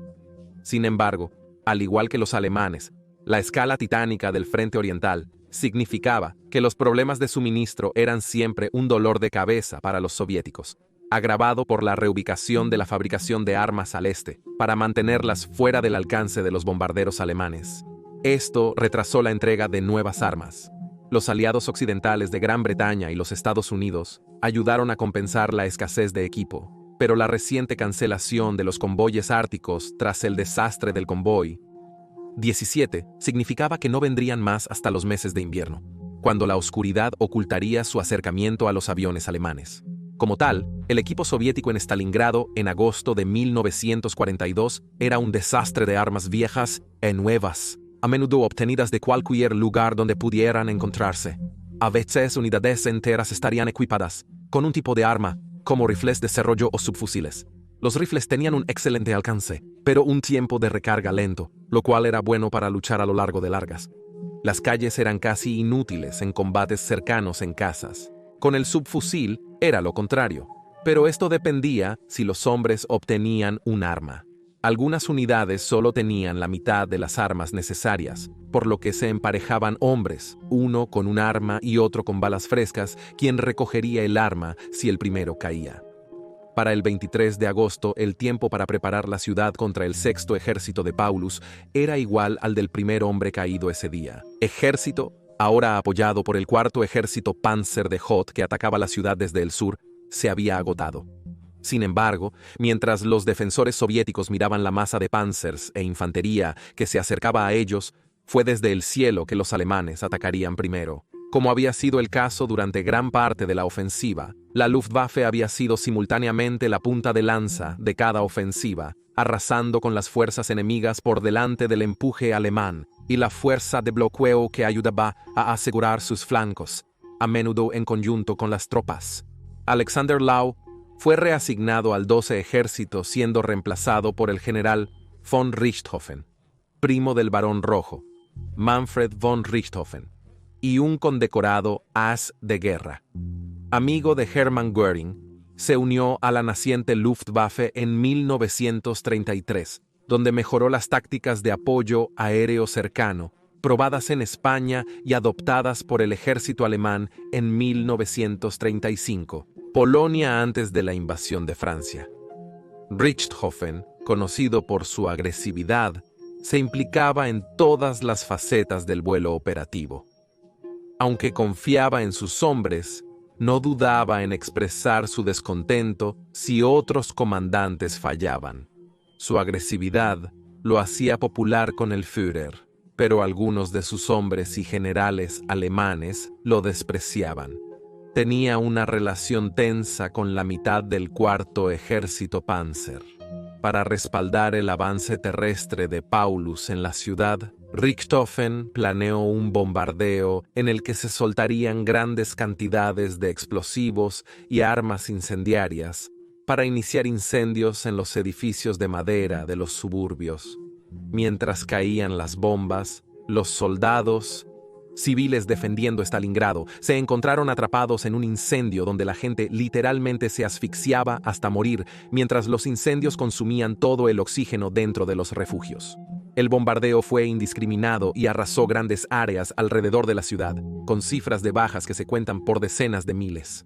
Sin embargo, al igual que los alemanes, la escala titánica del Frente Oriental significaba que los problemas de suministro eran siempre un dolor de cabeza para los soviéticos, agravado por la reubicación de la fabricación de armas al este, para mantenerlas fuera del alcance de los bombarderos alemanes. Esto retrasó la entrega de nuevas armas. Los aliados occidentales de Gran Bretaña y los Estados Unidos ayudaron a compensar la escasez de equipo, pero la reciente cancelación de los convoyes árticos tras el desastre del convoy 17 significaba que no vendrían más hasta los meses de invierno, cuando la oscuridad ocultaría su acercamiento a los aviones alemanes. Como tal, el equipo soviético en Stalingrado en agosto de 1942 era un desastre de armas viejas y nuevas, a menudo obtenidas de cualquier lugar donde pudieran encontrarse. A veces unidades enteras estarían equipadas con un tipo de arma, como rifles de serrollo o subfusiles. Los rifles tenían un excelente alcance, pero un tiempo de recarga lento, lo cual era bueno para luchar a lo largo de largas. Las calles eran casi inútiles en combates cercanos en casas. Con el subfusil era lo contrario, pero esto dependía si los hombres obtenían un arma. Algunas unidades solo tenían la mitad de las armas necesarias, por lo que se emparejaban hombres, uno con un arma y otro con balas frescas, quien recogería el arma si el primero caía. Para el 23 de agosto, el tiempo para preparar la ciudad contra el sexto ejército de Paulus era igual al del primer hombre caído ese día. Ejército, ahora apoyado por el cuarto ejército Panzer de Hoth que atacaba la ciudad desde el sur, se había agotado. Sin embargo, mientras los defensores soviéticos miraban la masa de panzers e infantería que se acercaba a ellos, fue desde el cielo que los alemanes atacarían primero. Como había sido el caso durante gran parte de la ofensiva, la Luftwaffe había sido simultáneamente la punta de lanza de cada ofensiva, arrasando con las fuerzas enemigas por delante del empuje alemán y la fuerza de bloqueo que ayudaba a asegurar sus flancos, a menudo en conjunto con las tropas. Alexander Lau fue reasignado al 12 Ejército siendo reemplazado por el general von Richthofen, primo del Barón Rojo, Manfred von Richthofen, y un condecorado as de guerra. Amigo de Hermann Göring, se unió a la naciente Luftwaffe en 1933, donde mejoró las tácticas de apoyo aéreo cercano, probadas en España y adoptadas por el ejército alemán en 1935, Polonia antes de la invasión de Francia. Richthofen, conocido por su agresividad, se implicaba en todas las facetas del vuelo operativo. Aunque confiaba en sus hombres, no dudaba en expresar su descontento si otros comandantes fallaban. Su agresividad lo hacía popular con el Führer, pero algunos de sus hombres y generales alemanes lo despreciaban. Tenía una relación tensa con la mitad del cuarto ejército Panzer. Para respaldar el avance terrestre de Paulus en la ciudad, Richthofen planeó un bombardeo en el que se soltarían grandes cantidades de explosivos y armas incendiarias para iniciar incendios en los edificios de madera de los suburbios. Mientras caían las bombas, los soldados civiles defendiendo Stalingrado se encontraron atrapados en un incendio donde la gente literalmente se asfixiaba hasta morir mientras los incendios consumían todo el oxígeno dentro de los refugios. El bombardeo fue indiscriminado y arrasó grandes áreas alrededor de la ciudad, con cifras de bajas que se cuentan por decenas de miles.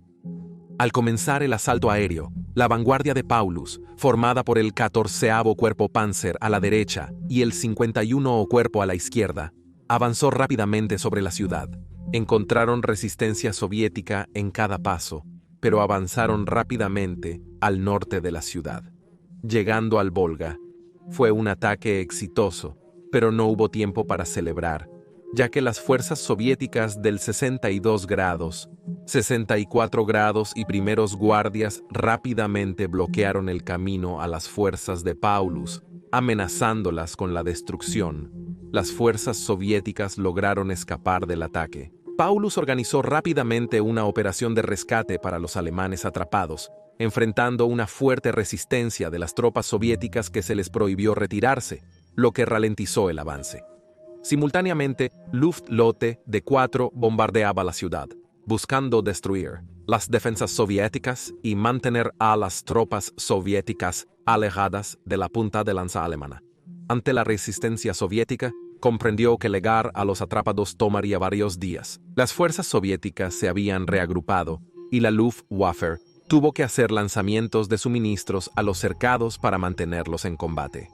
Al comenzar el asalto aéreo, la vanguardia de Paulus, formada por el 14º Cuerpo Panzer a la derecha y el 51º Cuerpo a la izquierda, avanzó rápidamente sobre la ciudad. Encontraron resistencia soviética en cada paso, pero avanzaron rápidamente al norte de la ciudad. Llegando al Volga, fue un ataque exitoso, pero no hubo tiempo para celebrar, ya que las fuerzas soviéticas del 62 grados, 64 grados y primeros guardias rápidamente bloquearon el camino a las fuerzas de Paulus, amenazándolas con la destrucción. Las fuerzas soviéticas lograron escapar del ataque. Paulus organizó rápidamente una operación de rescate para los alemanes atrapados, enfrentando una fuerte resistencia de las tropas soviéticas que se les prohibió retirarse, lo que ralentizó el avance. Simultáneamente, Luftlotte de 4 bombardeaba la ciudad, buscando destruir las defensas soviéticas y mantener a las tropas soviéticas alejadas de la punta de lanza alemana. Ante la resistencia soviética, comprendió que llegar a los atrapados tomaría varios días. Las fuerzas soviéticas se habían reagrupado y la Luftwaffe tuvo que hacer lanzamientos de suministros a los cercados para mantenerlos en combate.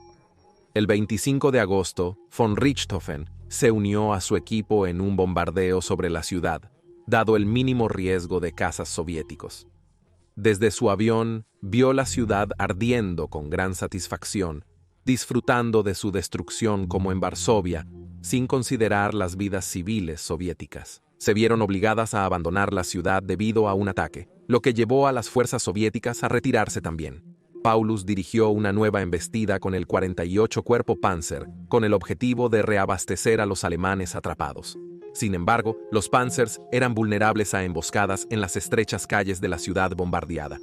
El 25 de agosto, von Richthofen se unió a su equipo en un bombardeo sobre la ciudad, dado el mínimo riesgo de cazas soviéticos. Desde su avión, vio la ciudad ardiendo con gran satisfacción, disfrutando de su destrucción como en Varsovia, sin considerar las vidas civiles soviéticas. Se vieron obligadas a abandonar la ciudad debido a un ataque, lo que llevó a las fuerzas soviéticas a retirarse también. Paulus dirigió una nueva embestida con el 48 Cuerpo Panzer, con el objetivo de reabastecer a los alemanes atrapados. Sin embargo, los Panzers eran vulnerables a emboscadas en las estrechas calles de la ciudad bombardeada.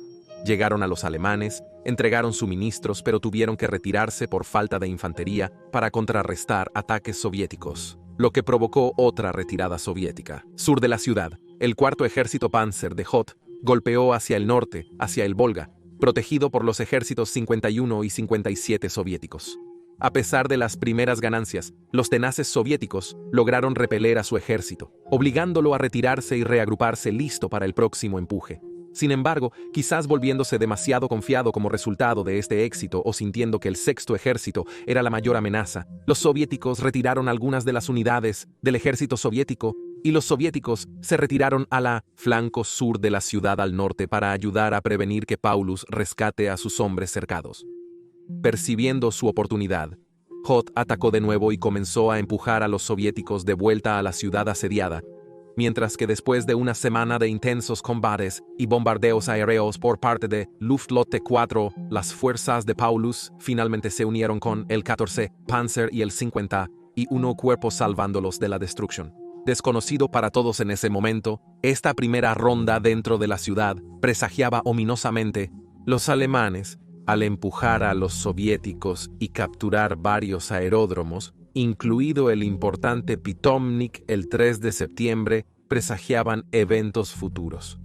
Llegaron a los alemanes, entregaron suministros, pero tuvieron que retirarse por falta de infantería para contrarrestar ataques soviéticos, lo que provocó otra retirada soviética. Sur de la ciudad, el cuarto ejército Panzer de Hoth golpeó hacia el norte, hacia el Volga, protegido por los ejércitos 51 y 57 soviéticos. A pesar de las primeras ganancias, los tenaces soviéticos lograron repeler a su ejército, obligándolo a retirarse y reagruparse listo para el próximo empuje. Sin embargo, quizás volviéndose demasiado confiado como resultado de este éxito o sintiendo que el sexto ejército era la mayor amenaza, los soviéticos retiraron algunas de las unidades del ejército soviético y los soviéticos se retiraron a la flanco sur de la ciudad al norte para ayudar a prevenir que Paulus rescate a sus hombres cercados. Percibiendo su oportunidad, Hoth atacó de nuevo y comenzó a empujar a los soviéticos de vuelta a la ciudad asediada, mientras que después de una semana de intensos combates y bombardeos aéreos por parte de Luftlotte 4, las fuerzas de Paulus finalmente se unieron con el 14 Panzer y el 51 Cuerpo salvándolos de la destrucción. Desconocido para todos en ese momento, esta primera ronda dentro de la ciudad presagiaba ominosamente. Los alemanes al empujar a los soviéticos y capturar varios aeródromos, incluido el importante Pitomnik el 3 de septiembre, presagiaban eventos futuros.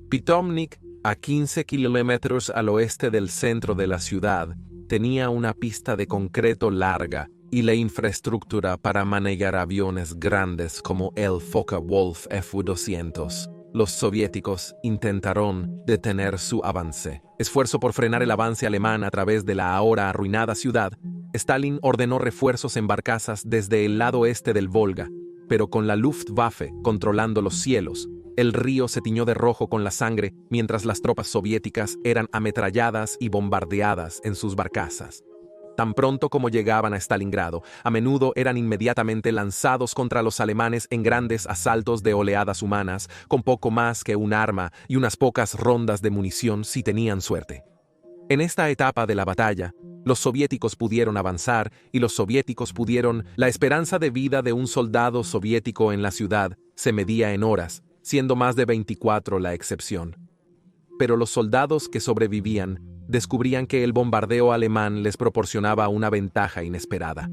Pitomnik, a 15 kilómetros al oeste del centro de la ciudad, tenía una pista de concreto larga y la infraestructura para manejar aviones grandes como el Focke-Wulf Fu-200. Los soviéticos intentaron detener su avance. Esfuerzo por frenar el avance alemán a través de la ahora arruinada ciudad, Stalin ordenó refuerzos en barcazas desde el lado este del Volga, pero con la Luftwaffe controlando los cielos, el río se tiñó de rojo con la sangre mientras las tropas soviéticas eran ametralladas y bombardeadas en sus barcazas. Tan pronto como llegaban a Stalingrado, a menudo eran inmediatamente lanzados contra los alemanes en grandes asaltos de oleadas humanas, con poco más que un arma y unas pocas rondas de munición si tenían suerte. En esta etapa de la batalla, los soviéticos pudieron avanzar y la esperanza de vida de un soldado soviético en la ciudad se medía en horas, siendo más de 24 la excepción. Pero los soldados que sobrevivían descubrían que el bombardeo alemán les proporcionaba una ventaja inesperada.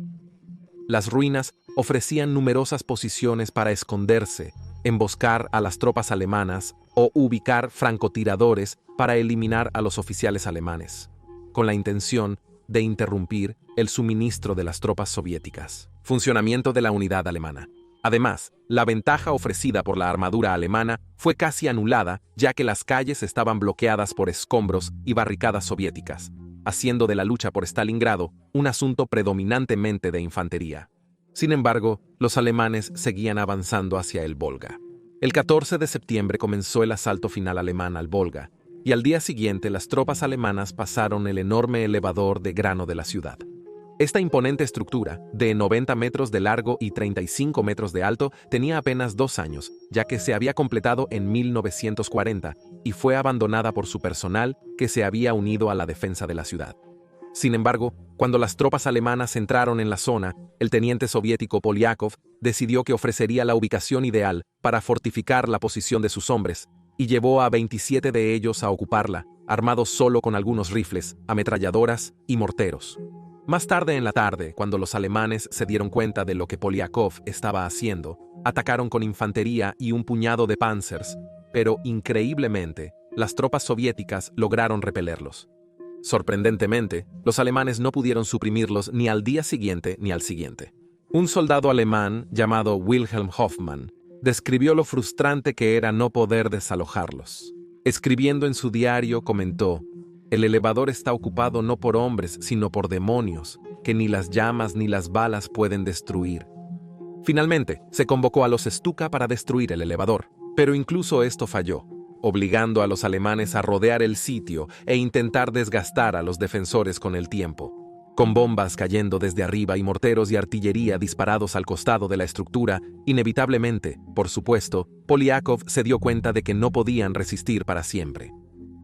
Las ruinas ofrecían numerosas posiciones para esconderse, emboscar a las tropas alemanas o ubicar francotiradores para eliminar a los oficiales alemanes, con la intención de interrumpir el suministro de las tropas soviéticas. Funcionamiento de la unidad alemana. Además, la ventaja ofrecida por la armadura alemana fue casi anulada, ya que las calles estaban bloqueadas por escombros y barricadas soviéticas, haciendo de la lucha por Stalingrado un asunto predominantemente de infantería. Sin embargo, los alemanes seguían avanzando hacia el Volga. El 14 de septiembre comenzó el asalto final alemán al Volga, y al día siguiente las tropas alemanas pasaron el enorme elevador de grano de la ciudad. Esta imponente estructura, de 90 metros de largo y 35 metros de alto, tenía apenas 2 años, ya que se había completado en 1940 y fue abandonada por su personal que se había unido a la defensa de la ciudad. Sin embargo, cuando las tropas alemanas entraron en la zona, el teniente soviético Polyakov decidió que ofrecería la ubicación ideal para fortificar la posición de sus hombres, y llevó a 27 de ellos a ocuparla, armados solo con algunos rifles, ametralladoras y morteros. Más tarde en la tarde, cuando los alemanes se dieron cuenta de lo que Polyakov estaba haciendo, atacaron con infantería y un puñado de panzers, pero increíblemente, las tropas soviéticas lograron repelerlos. Sorprendentemente, los alemanes no pudieron suprimirlos ni al día siguiente ni al siguiente. Un soldado alemán llamado Wilhelm Hoffmann describió lo frustrante que era no poder desalojarlos. Escribiendo en su diario, comentó: "El elevador está ocupado no por hombres, sino por demonios, que ni las llamas ni las balas pueden destruir". Finalmente, se convocó a los Stuka para destruir el elevador, pero incluso esto falló, obligando a los alemanes a rodear el sitio e intentar desgastar a los defensores con el tiempo. Con bombas cayendo desde arriba y morteros y artillería disparados al costado de la estructura, inevitablemente, por supuesto, Polyakov se dio cuenta de que no podían resistir para siempre.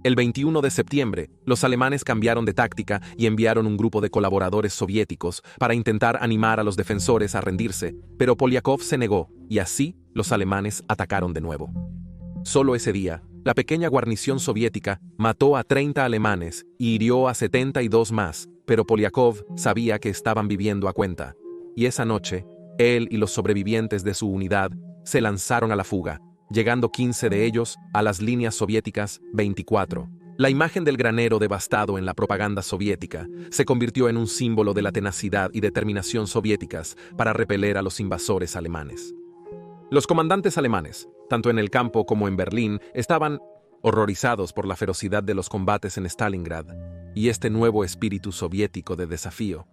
El 21 de septiembre, los alemanes cambiaron de táctica y enviaron un grupo de colaboradores soviéticos para intentar animar a los defensores a rendirse, pero Polyakov se negó, y así los alemanes atacaron de nuevo. Solo ese día, la pequeña guarnición soviética mató a 30 alemanes y hirió a 72 más, pero Polyakov sabía que estaban viviendo a cuenta, y esa noche, él y los sobrevivientes de su unidad se lanzaron a la fuga, llegando 15 de ellos a las líneas soviéticas 24. La imagen del granero devastado en la propaganda soviética se convirtió en un símbolo de la tenacidad y determinación soviéticas para repeler a los invasores alemanes. Los comandantes alemanes, tanto en el campo como en Berlín, estaban horrorizados por la ferocidad de los combates en Stalingrad y este nuevo espíritu soviético de desafío.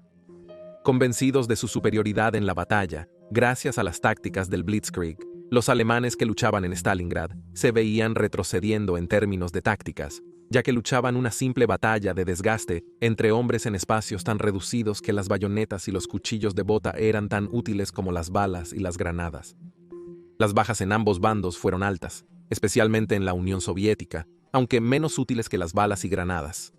Convencidos de su superioridad en la batalla, gracias a las tácticas del Blitzkrieg, los alemanes que luchaban en Stalingrad se veían retrocediendo en términos de tácticas, ya que luchaban una simple batalla de desgaste entre hombres en espacios tan reducidos que las bayonetas y los cuchillos de bota eran tan útiles como las balas y las granadas. Las bajas en ambos bandos fueron altas, especialmente en la Unión Soviética, aunque menos útiles que las balas y granadas.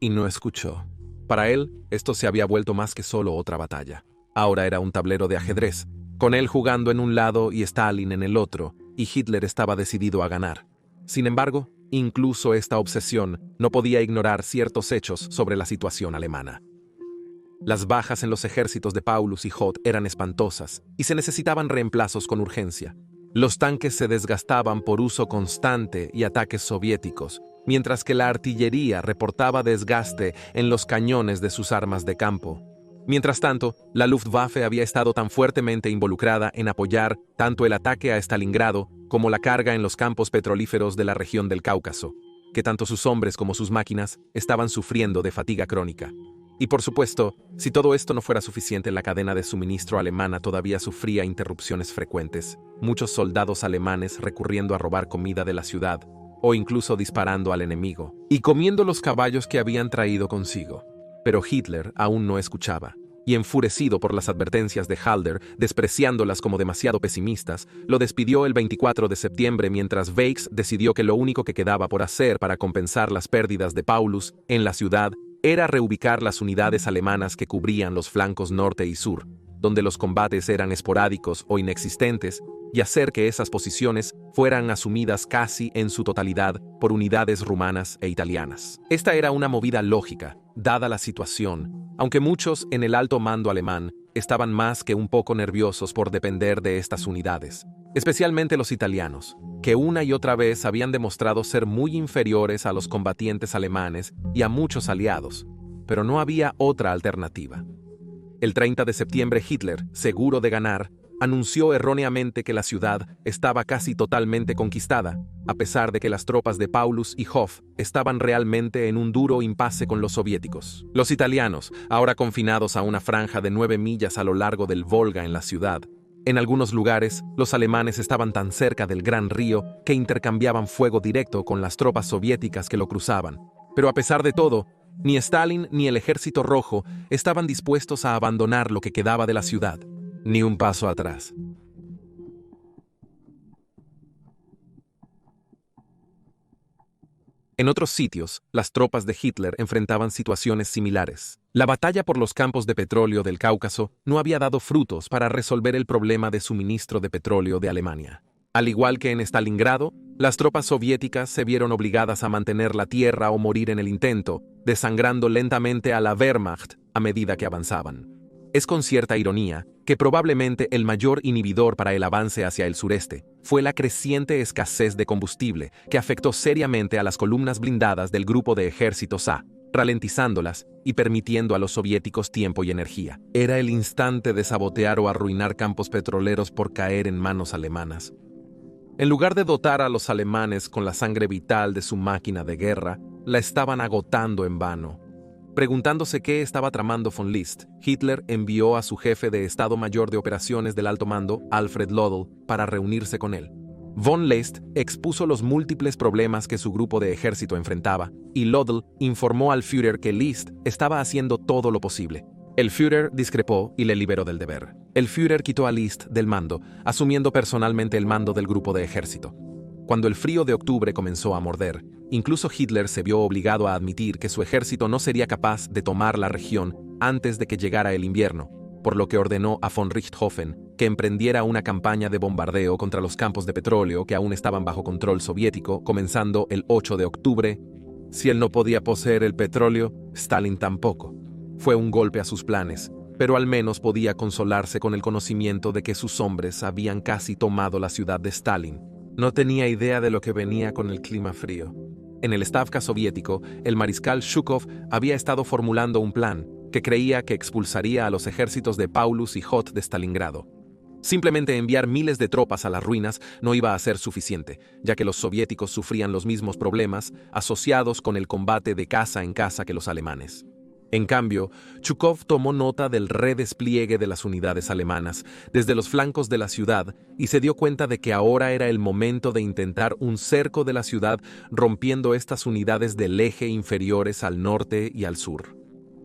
Y no escuchó. Para él, esto se había vuelto más que solo otra batalla. Ahora era un tablero de ajedrez, con él jugando en un lado y Stalin en el otro, y Hitler estaba decidido a ganar. Sin embargo, incluso esta obsesión no podía ignorar ciertos hechos sobre la situación alemana. Las bajas en los ejércitos de Paulus y Hoth eran espantosas, y se necesitaban reemplazos con urgencia. Los tanques se desgastaban por uso constante y ataques soviéticos, mientras que la artillería reportaba desgaste en los cañones de sus armas de campo. Mientras tanto, la Luftwaffe había estado tan fuertemente involucrada en apoyar tanto el ataque a Stalingrado como la carga en los campos petrolíferos de la región del Cáucaso, que tanto sus hombres como sus máquinas estaban sufriendo de fatiga crónica. Y por supuesto, si todo esto no fuera suficiente, la cadena de suministro alemana todavía sufría interrupciones frecuentes, muchos soldados alemanes recurriendo a robar comida de la ciudad, o incluso disparando al enemigo, y comiendo los caballos que habían traído consigo. Pero Hitler aún no escuchaba, y enfurecido por las advertencias de Halder, despreciándolas como demasiado pesimistas, lo despidió el 24 de septiembre mientras Weichs decidió que lo único que quedaba por hacer para compensar las pérdidas de Paulus en la ciudad era reubicar las unidades alemanas que cubrían los flancos norte y sur, donde los combates eran esporádicos o inexistentes, y hacer que esas posiciones fueran asumidas casi en su totalidad por unidades rumanas e italianas. Esta era una movida lógica, dada la situación, aunque muchos en el alto mando alemán estaban más que un poco nerviosos por depender de estas unidades, especialmente los italianos, que una y otra vez habían demostrado ser muy inferiores a los combatientes alemanes y a muchos aliados, pero no había otra alternativa. El 30 de septiembre Hitler, seguro de ganar, anunció erróneamente que la ciudad estaba casi totalmente conquistada, a pesar de que las tropas de Paulus y Hoth estaban realmente en un duro impasse con los soviéticos. Los italianos, ahora confinados a una franja de 9 millas a lo largo del Volga en la ciudad. En algunos lugares, los alemanes estaban tan cerca del gran río que intercambiaban fuego directo con las tropas soviéticas que lo cruzaban. Pero a pesar de todo, ni Stalin ni el Ejército Rojo estaban dispuestos a abandonar lo que quedaba de la ciudad. Ni un paso atrás. En otros sitios, las tropas de Hitler enfrentaban situaciones similares. La batalla por los campos de petróleo del Cáucaso no había dado frutos para resolver el problema de suministro de petróleo de Alemania. Al igual que en Stalingrado, las tropas soviéticas se vieron obligadas a mantener la tierra o morir en el intento, desangrando lentamente a la Wehrmacht a medida que avanzaban. Es con cierta ironía que probablemente el mayor inhibidor para el avance hacia el sureste fue la creciente escasez de combustible que afectó seriamente a las columnas blindadas del grupo de ejércitos A, ralentizándolas y permitiendo a los soviéticos tiempo y energía. Era el instante de sabotear o arruinar campos petroleros por caer en manos alemanas. En lugar de dotar a los alemanes con la sangre vital de su máquina de guerra, la estaban agotando en vano. Preguntándose qué estaba tramando von List, Hitler envió a su jefe de Estado Mayor de Operaciones del Alto Mando, Alfred Lodel, para reunirse con él. Von List expuso los múltiples problemas que su grupo de ejército enfrentaba, y Lodel informó al Führer que List estaba haciendo todo lo posible. El Führer discrepó y le liberó del deber. El Führer quitó a List del mando, asumiendo personalmente el mando del grupo de ejército. Cuando el frío de octubre comenzó a morder, incluso Hitler se vio obligado a admitir que su ejército no sería capaz de tomar la región antes de que llegara el invierno, por lo que ordenó a von Richthofen que emprendiera una campaña de bombardeo contra los campos de petróleo que aún estaban bajo control soviético, comenzando el 8 de octubre. Si él no podía poseer el petróleo, Stalin tampoco. Fue un golpe a sus planes, pero al menos podía consolarse con el conocimiento de que sus hombres habían casi tomado la ciudad de Stalin. No tenía idea de lo que venía con el clima frío. En el Stavka soviético, el mariscal Zhukov había estado formulando un plan que creía que expulsaría a los ejércitos de Paulus y Hoth de Stalingrado. Simplemente enviar miles de tropas a las ruinas no iba a ser suficiente, ya que los soviéticos sufrían los mismos problemas asociados con el combate de casa en casa que los alemanes. En cambio, Zhukov tomó nota del redespliegue de las unidades alemanas desde los flancos de la ciudad y se dio cuenta de que ahora era el momento de intentar un cerco de la ciudad rompiendo estas unidades del eje inferiores al norte y al sur.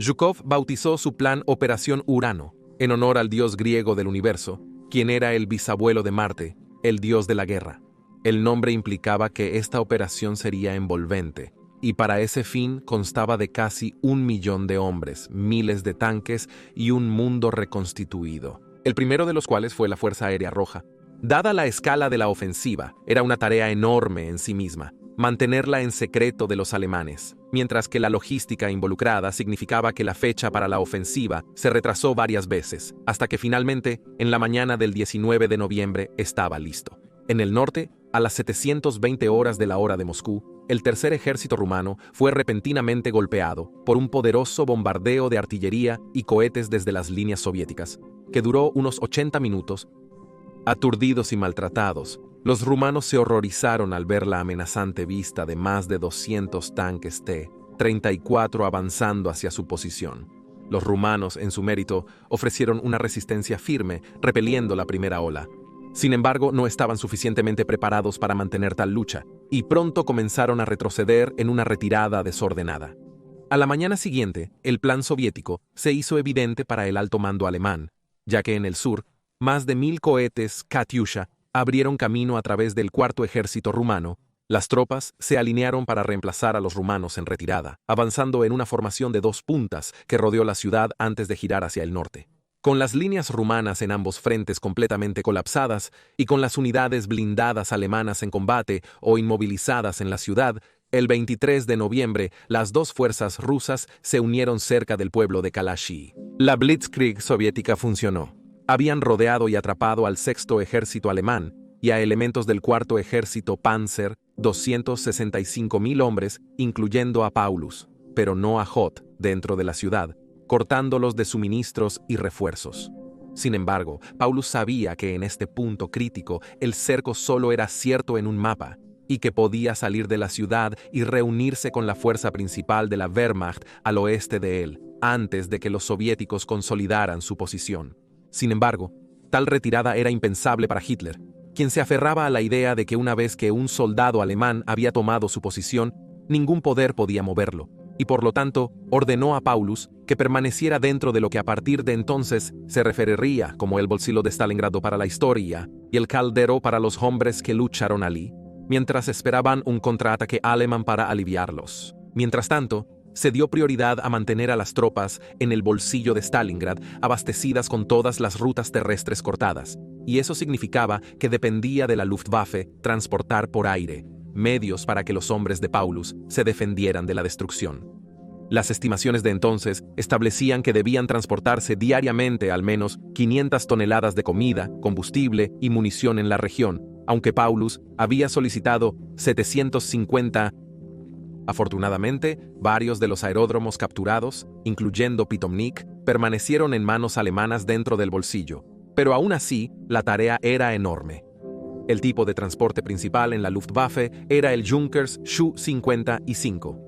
Zhukov bautizó su plan Operación Urano, en honor al dios griego del universo, quien era el bisabuelo de Marte, el dios de la guerra. El nombre implicaba que esta operación sería envolvente, y para ese fin constaba de casi 1 millón de hombres, miles de tanques y un mundo reconstituido, el primero de los cuales fue la Fuerza Aérea Roja. Dada la escala de la ofensiva, era una tarea enorme en sí misma, mantenerla en secreto de los alemanes, mientras que la logística involucrada significaba que la fecha para la ofensiva se retrasó varias veces, hasta que finalmente, en la mañana del 19 de noviembre, estaba listo. En el norte, a las 720 horas de la hora de Moscú, el tercer ejército rumano fue repentinamente golpeado por un poderoso bombardeo de artillería y cohetes desde las líneas soviéticas, que duró unos 80 minutos. Aturdidos y maltratados, los rumanos se horrorizaron al ver la amenazante vista de más de 200 tanques T-34 avanzando hacia su posición. Los rumanos, en su mérito, ofrecieron una resistencia firme, repeliendo la primera ola. Sin embargo, no estaban suficientemente preparados para mantener tal lucha, y pronto comenzaron a retroceder en una retirada desordenada. A la mañana siguiente, el plan soviético se hizo evidente para el alto mando alemán, ya que en el sur, más de 1000 cohetes Katyusha abrieron camino a través del cuarto ejército rumano. Las tropas se alinearon para reemplazar a los rumanos en retirada, avanzando en una formación de 2 puntas que rodeó la ciudad antes de girar hacia el norte. Con las líneas rumanas en ambos frentes completamente colapsadas y con las unidades blindadas alemanas en combate o inmovilizadas en la ciudad, el 23 de noviembre las 2 fuerzas rusas se unieron cerca del pueblo de Kalashi. La Blitzkrieg soviética funcionó. Habían rodeado y atrapado al sexto ejército alemán y a elementos del cuarto ejército Panzer, 265.000 hombres, incluyendo a Paulus, pero no a Hoth, dentro de la ciudad, cortándolos de suministros y refuerzos. Sin embargo, Paulus sabía que en este punto crítico el cerco solo era cierto en un mapa y que podía salir de la ciudad y reunirse con la fuerza principal de la Wehrmacht al oeste de él, antes de que los soviéticos consolidaran su posición. Sin embargo, tal retirada era impensable para Hitler, quien se aferraba a la idea de que una vez que un soldado alemán había tomado su posición, ningún poder podía moverlo, y por lo tanto ordenó a Paulus que permaneciera dentro de lo que a partir de entonces se referiría como el bolsillo de Stalingrado para la historia y el caldero para los hombres que lucharon allí, mientras esperaban un contraataque alemán para aliviarlos. Mientras tanto, se dio prioridad a mantener a las tropas en el bolsillo de Stalingrad abastecidas con todas las rutas terrestres cortadas, y eso significaba que dependía de la Luftwaffe transportar por aire medios para que los hombres de Paulus se defendieran de la destrucción. Las estimaciones de entonces establecían que debían transportarse diariamente al menos 500 toneladas de comida, combustible y munición en la región, aunque Paulus había solicitado 750. Afortunadamente, varios de los aeródromos capturados, incluyendo Pitomnik, permanecieron en manos alemanas dentro del bolsillo, pero aún así, la tarea era enorme. El tipo de transporte principal en la Luftwaffe era el Junkers Su-55,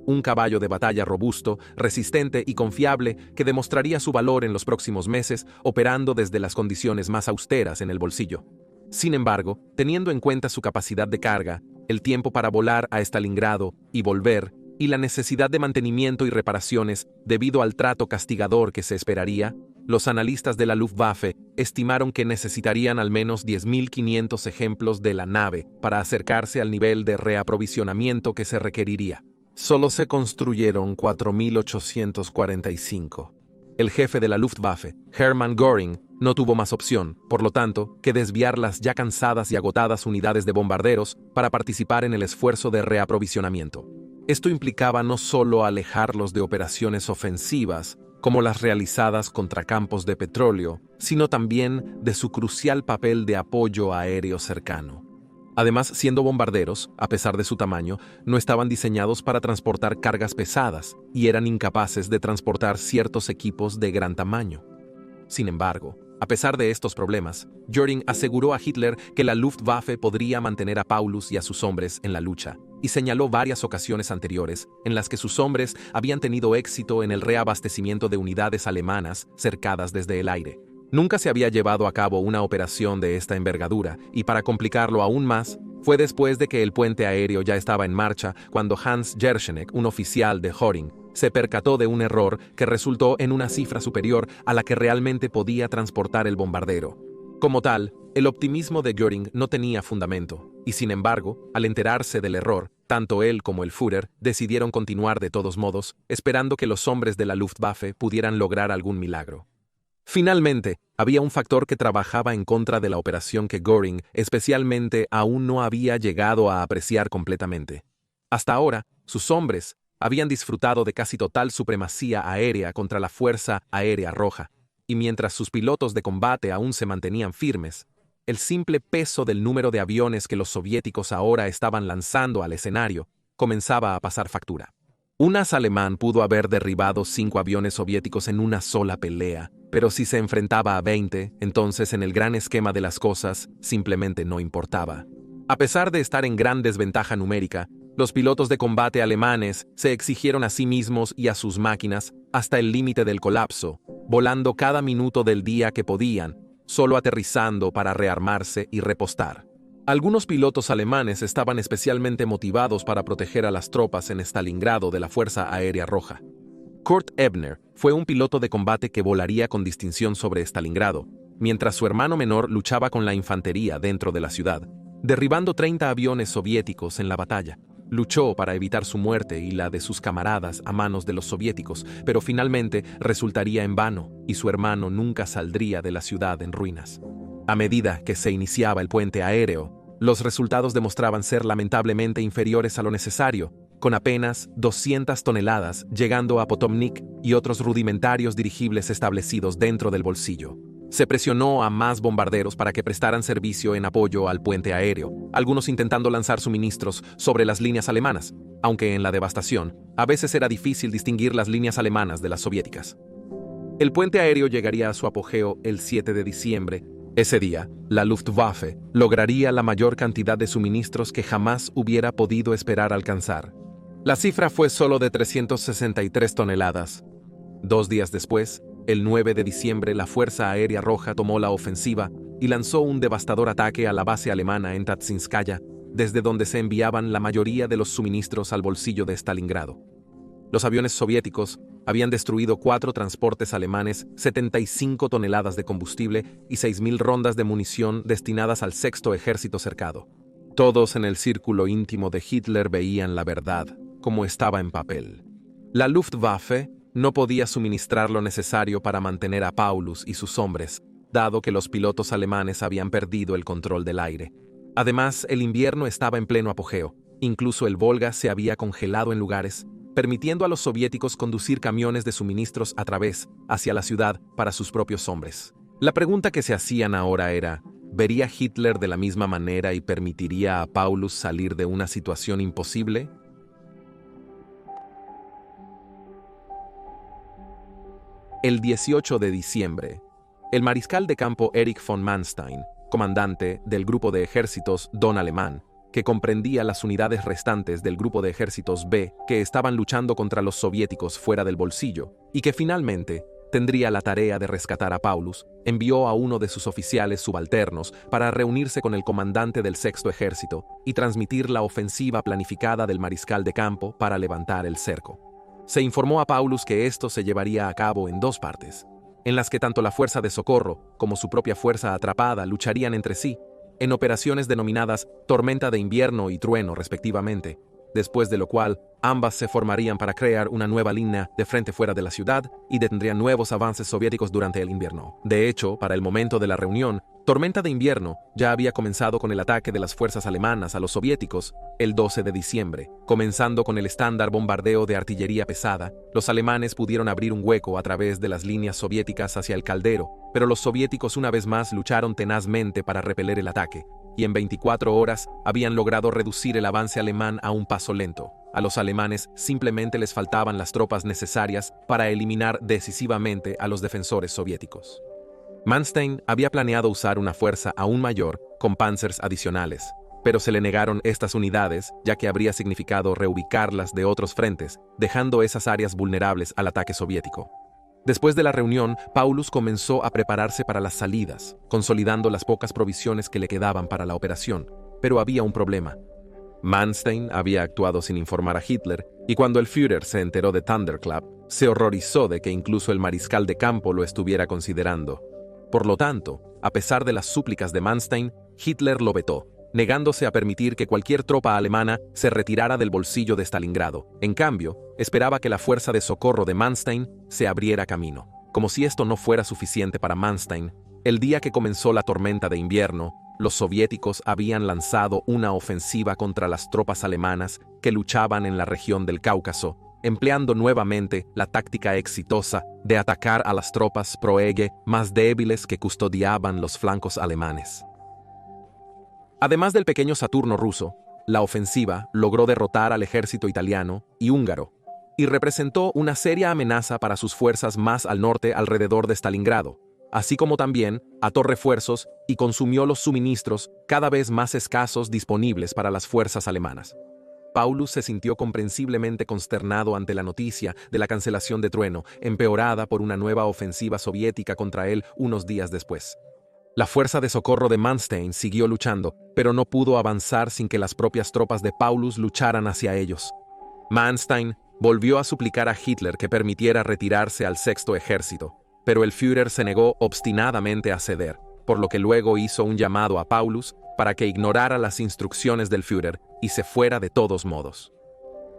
un caballo de batalla robusto, resistente y confiable que demostraría su valor en los próximos meses operando desde las condiciones más austeras en el bolsillo. Sin embargo, teniendo en cuenta su capacidad de carga, el tiempo para volar a Stalingrado y volver, y la necesidad de mantenimiento y reparaciones debido al trato castigador que se esperaría, los analistas de la Luftwaffe estimaron que necesitarían al menos 10.500 ejemplos de la nave para acercarse al nivel de reaprovisionamiento que se requeriría. Solo se construyeron 4.845. El jefe de la Luftwaffe, Hermann Göring, no tuvo más opción, por lo tanto, que desviar las ya cansadas y agotadas unidades de bombarderos para participar en el esfuerzo de reaprovisionamiento. Esto implicaba no solo alejarlos de operaciones ofensivas, como las realizadas contra campos de petróleo, sino también de su crucial papel de apoyo aéreo cercano. Además, siendo bombarderos, a pesar de su tamaño, no estaban diseñados para transportar cargas pesadas y eran incapaces de transportar ciertos equipos de gran tamaño. Sin embargo, a pesar de estos problemas, Göring aseguró a Hitler que la Luftwaffe podría mantener a Paulus y a sus hombres en la lucha, y señaló varias ocasiones anteriores en las que sus hombres habían tenido éxito en el reabastecimiento de unidades alemanas cercadas desde el aire. Nunca se había llevado a cabo una operación de esta envergadura, y para complicarlo aún más, fue después de que el puente aéreo ya estaba en marcha cuando Hans Jersenek, un oficial de Göring, se percató de un error que resultó en una cifra superior a la que realmente podía transportar el bombardero. Como tal, el optimismo de Göring no tenía fundamento, y sin embargo, al enterarse del error, Tanto él como el Führer decidieron continuar de todos modos, esperando que los hombres de la Luftwaffe pudieran lograr algún milagro. Finalmente, había un factor que trabajaba en contra de la operación que Göring, especialmente, aún no había llegado a apreciar completamente. Hasta ahora, sus hombres habían disfrutado de casi total supremacía aérea contra la Fuerza Aérea Roja, y mientras sus pilotos de combate aún se mantenían firmes, el simple peso del número de aviones que los soviéticos ahora estaban lanzando al escenario comenzaba a pasar factura. Un as alemán pudo haber derribado 5 aviones soviéticos en una sola pelea, pero si se enfrentaba a 20, entonces en el gran esquema de las cosas simplemente no importaba. A pesar de estar en gran desventaja numérica, los pilotos de combate alemanes se exigieron a sí mismos y a sus máquinas hasta el límite del colapso, volando cada minuto del día que podían, solo aterrizando para rearmarse y repostar. Algunos pilotos alemanes estaban especialmente motivados para proteger a las tropas en Stalingrado de la Fuerza Aérea Roja. Kurt Ebner fue un piloto de combate que volaría con distinción sobre Stalingrado, mientras su hermano menor luchaba con la infantería dentro de la ciudad, derribando 30 aviones soviéticos en la batalla. Luchó para evitar su muerte y la de sus camaradas a manos de los soviéticos, pero finalmente resultaría en vano y su hermano nunca saldría de la ciudad en ruinas. A medida que se iniciaba el puente aéreo, los resultados demostraban ser lamentablemente inferiores a lo necesario, con apenas 200 toneladas llegando a Potomnik y otros rudimentarios dirigibles establecidos dentro del bolsillo. Se presionó a más bombarderos para que prestaran servicio en apoyo al puente aéreo, algunos intentando lanzar suministros sobre las líneas alemanas, aunque en la devastación, a veces era difícil distinguir las líneas alemanas de las soviéticas. El puente aéreo llegaría a su apogeo el 7 de diciembre. Ese día, la Luftwaffe lograría la mayor cantidad de suministros que jamás hubiera podido esperar alcanzar. La cifra fue solo de 363 toneladas. 2 días después, el 9 de diciembre, la Fuerza Aérea Roja tomó la ofensiva y lanzó un devastador ataque a la base alemana en Tatsinskaya, desde donde se enviaban la mayoría de los suministros al bolsillo de Stalingrado. Los aviones soviéticos habían destruido 4 transportes alemanes, 75 toneladas de combustible y 6.000 rondas de munición destinadas al Sexto Ejército cercado. Todos en el círculo íntimo de Hitler veían la verdad, como estaba en papel. La Luftwaffe no podía suministrar lo necesario para mantener a Paulus y sus hombres, dado que los pilotos alemanes habían perdido el control del aire. Además, el invierno estaba en pleno apogeo. Incluso el Volga se había congelado en lugares, permitiendo a los soviéticos conducir camiones de suministros a través, hacia la ciudad, para sus propios hombres. La pregunta que se hacían ahora era, ¿vería Hitler de la misma manera y permitiría a Paulus salir de una situación imposible? El 18 de diciembre, el mariscal de campo Erich von Manstein, comandante del grupo de ejércitos Don Alemán, que comprendía las unidades restantes del grupo de ejércitos B que estaban luchando contra los soviéticos fuera del bolsillo, y que finalmente tendría la tarea de rescatar a Paulus, envió a uno de sus oficiales subalternos para reunirse con el comandante del Sexto Ejército y transmitir la ofensiva planificada del mariscal de campo para levantar el cerco. Se informó a Paulus que esto se llevaría a cabo en 2 partes, en las que tanto la fuerza de socorro como su propia fuerza atrapada lucharían entre sí, en operaciones denominadas Tormenta de Invierno y Trueno respectivamente, después de lo cual ambas se formarían para crear una nueva línea de frente fuera de la ciudad y detendrían nuevos avances soviéticos durante el invierno. De hecho, para el momento de la reunión, Tormenta de Invierno ya había comenzado con el ataque de las fuerzas alemanas a los soviéticos el 12 de diciembre. Comenzando con el estándar bombardeo de artillería pesada, los alemanes pudieron abrir un hueco a través de las líneas soviéticas hacia el caldero, pero los soviéticos una vez más lucharon tenazmente para repeler el ataque, y en 24 horas habían logrado reducir el avance alemán a un paso lento. A los alemanes simplemente les faltaban las tropas necesarias para eliminar decisivamente a los defensores soviéticos. Manstein había planeado usar una fuerza aún mayor, con panzers adicionales, pero se le negaron estas unidades, ya que habría significado reubicarlas de otros frentes, dejando esas áreas vulnerables al ataque soviético. Después de la reunión, Paulus comenzó a prepararse para las salidas, consolidando las pocas provisiones que le quedaban para la operación, pero había un problema. Manstein había actuado sin informar a Hitler, y cuando el Führer se enteró de Thunderclap, se horrorizó de que incluso el mariscal de campo lo estuviera considerando. Por lo tanto, a pesar de las súplicas de Manstein, Hitler lo vetó, negándose a permitir que cualquier tropa alemana se retirara del bolsillo de Stalingrado. En cambio, esperaba que la fuerza de socorro de Manstein se abriera camino. Como si esto no fuera suficiente para Manstein, el día que comenzó la tormenta de invierno, los soviéticos habían lanzado una ofensiva contra las tropas alemanas que luchaban en la región del Cáucaso, empleando nuevamente la táctica exitosa de atacar a las tropas pro-Eje más débiles que custodiaban los flancos alemanes. Además del pequeño Saturno ruso, la ofensiva logró derrotar al ejército italiano y húngaro, y representó una seria amenaza para sus fuerzas más al norte alrededor de Stalingrado, así como también ató refuerzos y consumió los suministros cada vez más escasos disponibles para las fuerzas alemanas. Paulus se sintió comprensiblemente consternado ante la noticia de la cancelación de Trueno, empeorada por una nueva ofensiva soviética contra él unos días después. La fuerza de socorro de Manstein siguió luchando, pero no pudo avanzar sin que las propias tropas de Paulus lucharan hacia ellos. Manstein volvió a suplicar a Hitler que permitiera retirarse al Sexto Ejército, pero el Führer se negó obstinadamente a ceder, por lo que luego hizo un llamado a Paulus para que ignorara las instrucciones del Führer y se fuera de todos modos.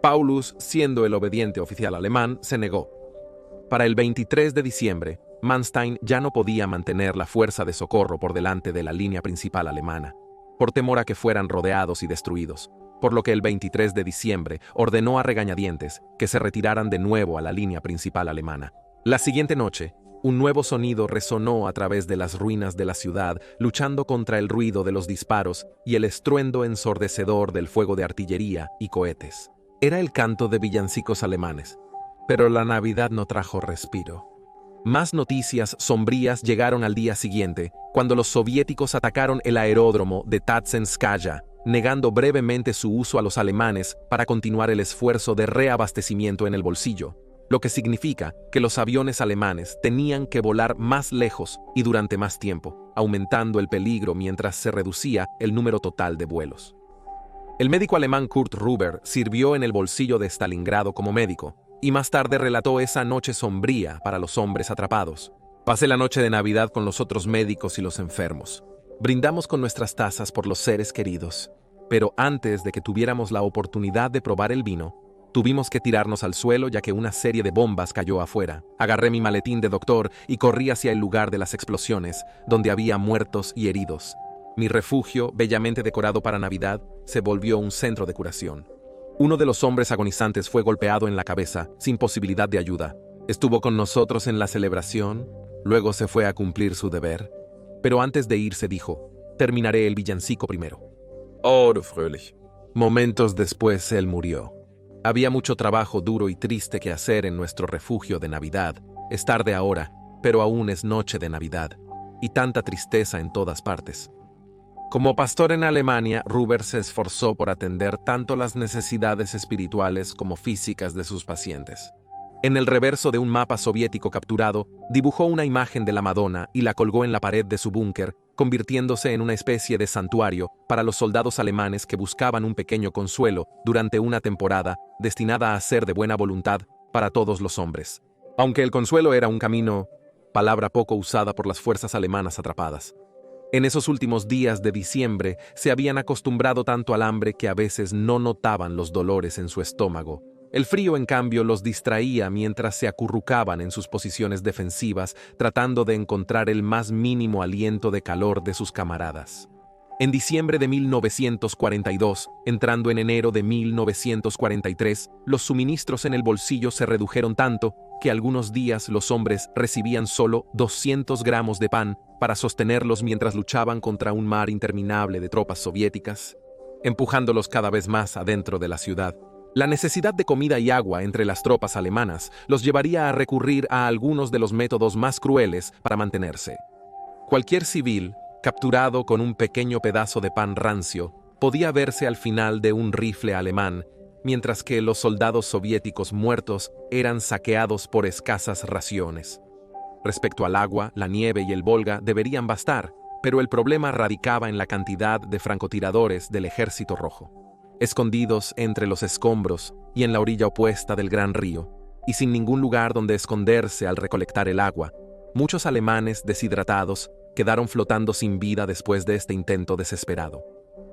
Paulus, siendo el obediente oficial alemán, se negó. Para el 23 de diciembre, Manstein ya no podía mantener la fuerza de socorro por delante de la línea principal alemana, por temor a que fueran rodeados y destruidos, por lo que el 23 de diciembre ordenó a regañadientes que se retiraran de nuevo a la línea principal alemana. La siguiente noche, un nuevo sonido resonó a través de las ruinas de la ciudad, luchando contra el ruido de los disparos y el estruendo ensordecedor del fuego de artillería y cohetes. Era el canto de villancicos alemanes, pero la Navidad no trajo respiro. Más noticias sombrías llegaron al día siguiente, cuando los soviéticos atacaron el aeródromo de Tatsenskaya, negando brevemente su uso a los alemanes para continuar el esfuerzo de reabastecimiento en el bolsillo, lo que significa que los aviones alemanes tenían que volar más lejos y durante más tiempo, aumentando el peligro mientras se reducía el número total de vuelos. El médico alemán Kurt Ruber sirvió en el bolsillo de Stalingrado como médico, y más tarde relató esa noche sombría para los hombres atrapados. Pasé la noche de Navidad con los otros médicos y los enfermos. Brindamos con nuestras tazas por los seres queridos, pero antes de que tuviéramos la oportunidad de probar el vino, tuvimos que tirarnos al suelo ya que una serie de bombas cayó afuera. Agarré mi maletín de doctor y corrí hacia el lugar de las explosiones, donde había muertos y heridos. Mi refugio, bellamente decorado para Navidad, se volvió un centro de curación. Uno de los hombres agonizantes fue golpeado en la cabeza, sin posibilidad de ayuda. Estuvo con nosotros en la celebración, luego se fue a cumplir su deber, pero antes de irse dijo: terminaré el villancico primero. Oh, du fröhlich. Momentos después él murió. Había mucho trabajo duro y triste que hacer en nuestro refugio de Navidad. Es tarde ahora, pero aún es noche de Navidad, y tanta tristeza en todas partes. Como pastor en Alemania, Ruber se esforzó por atender tanto las necesidades espirituales como físicas de sus pacientes. En el reverso de un mapa soviético capturado, dibujó una imagen de la Madonna y la colgó en la pared de su búnker, convirtiéndose en una especie de santuario para los soldados alemanes que buscaban un pequeño consuelo durante una temporada destinada a ser de buena voluntad para todos los hombres. Aunque el consuelo era un camino, palabra poco usada por las fuerzas alemanas atrapadas. En esos últimos días de diciembre se habían acostumbrado tanto al hambre que a veces no notaban los dolores en su estómago. El frío, en cambio, los distraía mientras se acurrucaban en sus posiciones defensivas, tratando de encontrar el más mínimo aliento de calor de sus camaradas. En diciembre de 1942, entrando en enero de 1943, los suministros en el bolsillo se redujeron tanto que algunos días los hombres recibían solo 200 gramos de pan para sostenerlos mientras luchaban contra un mar interminable de tropas soviéticas, empujándolos cada vez más adentro de la ciudad. La necesidad de comida y agua entre las tropas alemanas los llevaría a recurrir a algunos de los métodos más crueles para mantenerse. Cualquier civil, capturado con un pequeño pedazo de pan rancio, podía verse al final de un rifle alemán, mientras que los soldados soviéticos muertos eran saqueados por escasas raciones. Respecto al agua, la nieve y el Volga deberían bastar, pero el problema radicaba en la cantidad de francotiradores del Ejército Rojo. Escondidos entre los escombros y en la orilla opuesta del gran río, y sin ningún lugar donde esconderse al recolectar el agua, muchos alemanes deshidratados quedaron flotando sin vida después de este intento desesperado.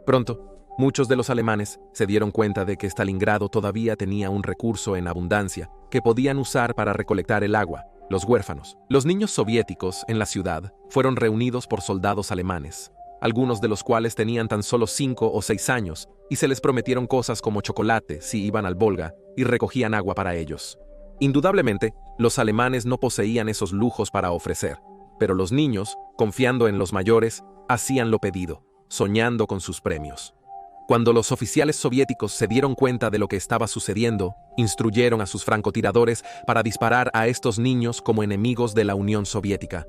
Pronto, muchos de los alemanes se dieron cuenta de que Stalingrado todavía tenía un recurso en abundancia que podían usar para recolectar el agua: los huérfanos. Los niños soviéticos en la ciudad fueron reunidos por soldados alemanes, algunos de los cuales tenían tan solo 5 o 6 años, y se les prometieron cosas como chocolate si iban al Volga y recogían agua para ellos. Indudablemente, los alemanes no poseían esos lujos para ofrecer, pero los niños, confiando en los mayores, hacían lo pedido, soñando con sus premios. Cuando los oficiales soviéticos se dieron cuenta de lo que estaba sucediendo, instruyeron a sus francotiradores para disparar a estos niños como enemigos de la Unión Soviética.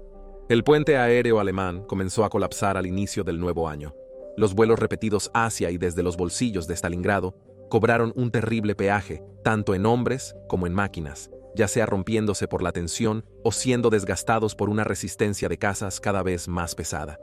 El puente aéreo alemán comenzó a colapsar al inicio del nuevo año. Los vuelos repetidos hacia y desde los bolsillos de Stalingrado cobraron un terrible peaje, tanto en hombres como en máquinas, ya sea rompiéndose por la tensión o siendo desgastados por una resistencia de cazas cada vez más pesada.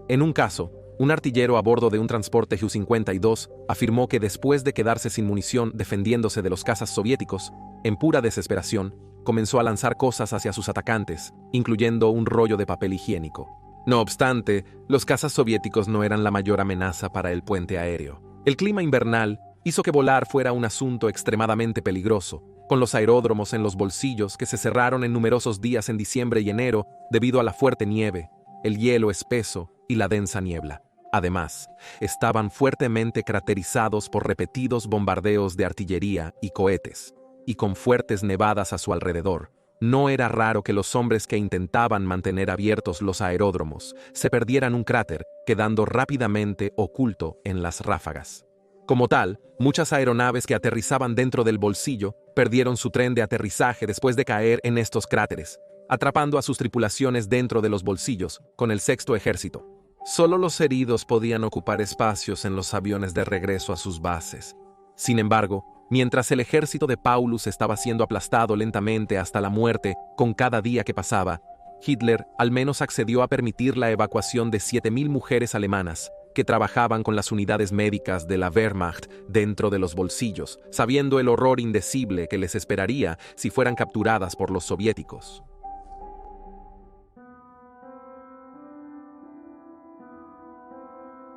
En un caso, un artillero a bordo de un transporte Ju-52 afirmó que después de quedarse sin munición defendiéndose de los cazas soviéticos, en pura desesperación, comenzó a lanzar cosas hacia sus atacantes, incluyendo un rollo de papel higiénico. No obstante, los cazas soviéticos no eran la mayor amenaza para el puente aéreo. El clima invernal hizo que volar fuera un asunto extremadamente peligroso, con los aeródromos en los bolsillos que se cerraron en numerosos días en diciembre y enero debido a la fuerte nieve, el hielo espeso y la densa niebla. Además, estaban fuertemente caracterizados por repetidos bombardeos de artillería y cohetes, y con fuertes nevadas a su alrededor. No era raro que los hombres que intentaban mantener abiertos los aeródromos se perdieran un cráter, quedando rápidamente oculto en las ráfagas. Como tal, muchas aeronaves que aterrizaban dentro del bolsillo perdieron su tren de aterrizaje después de caer en estos cráteres, atrapando a sus tripulaciones dentro de los bolsillos, con el Sexto Ejército. Solo los heridos podían ocupar espacios en los aviones de regreso a sus bases. Sin embargo, mientras el ejército de Paulus estaba siendo aplastado lentamente hasta la muerte con cada día que pasaba, Hitler al menos accedió a permitir la evacuación de 7.000 mujeres alemanas que trabajaban con las unidades médicas de la Wehrmacht dentro de los bolsillos, sabiendo el horror indecible que les esperaría si fueran capturadas por los soviéticos.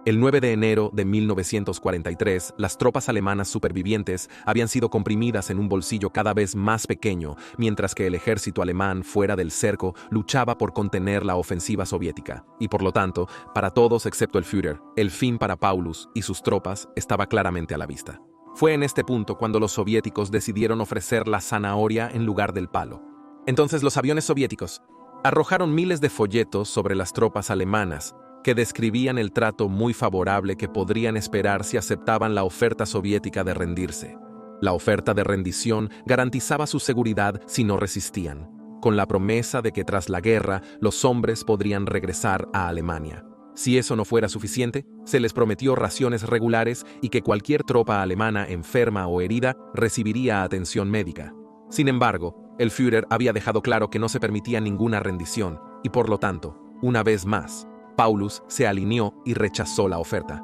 El 9 de enero de 1943, las tropas alemanas supervivientes habían sido comprimidas en un bolsillo cada vez más pequeño, mientras que el ejército alemán fuera del cerco luchaba por contener la ofensiva soviética. Y por lo tanto, para todos excepto el Führer, el fin para Paulus y sus tropas estaba claramente a la vista. Fue en este punto cuando los soviéticos decidieron ofrecer la zanahoria en lugar del palo. Entonces los aviones soviéticos arrojaron miles de folletos sobre las tropas alemanas, que describían el trato muy favorable que podrían esperar si aceptaban la oferta soviética de rendirse. La oferta de rendición garantizaba su seguridad si no resistían, con la promesa de que tras la guerra los hombres podrían regresar a Alemania. Si eso no fuera suficiente, se les prometió raciones regulares y que cualquier tropa alemana enferma o herida recibiría atención médica. Sin embargo, el Führer había dejado claro que no se permitía ninguna rendición y por lo tanto, una vez más, Paulus se alineó y rechazó la oferta.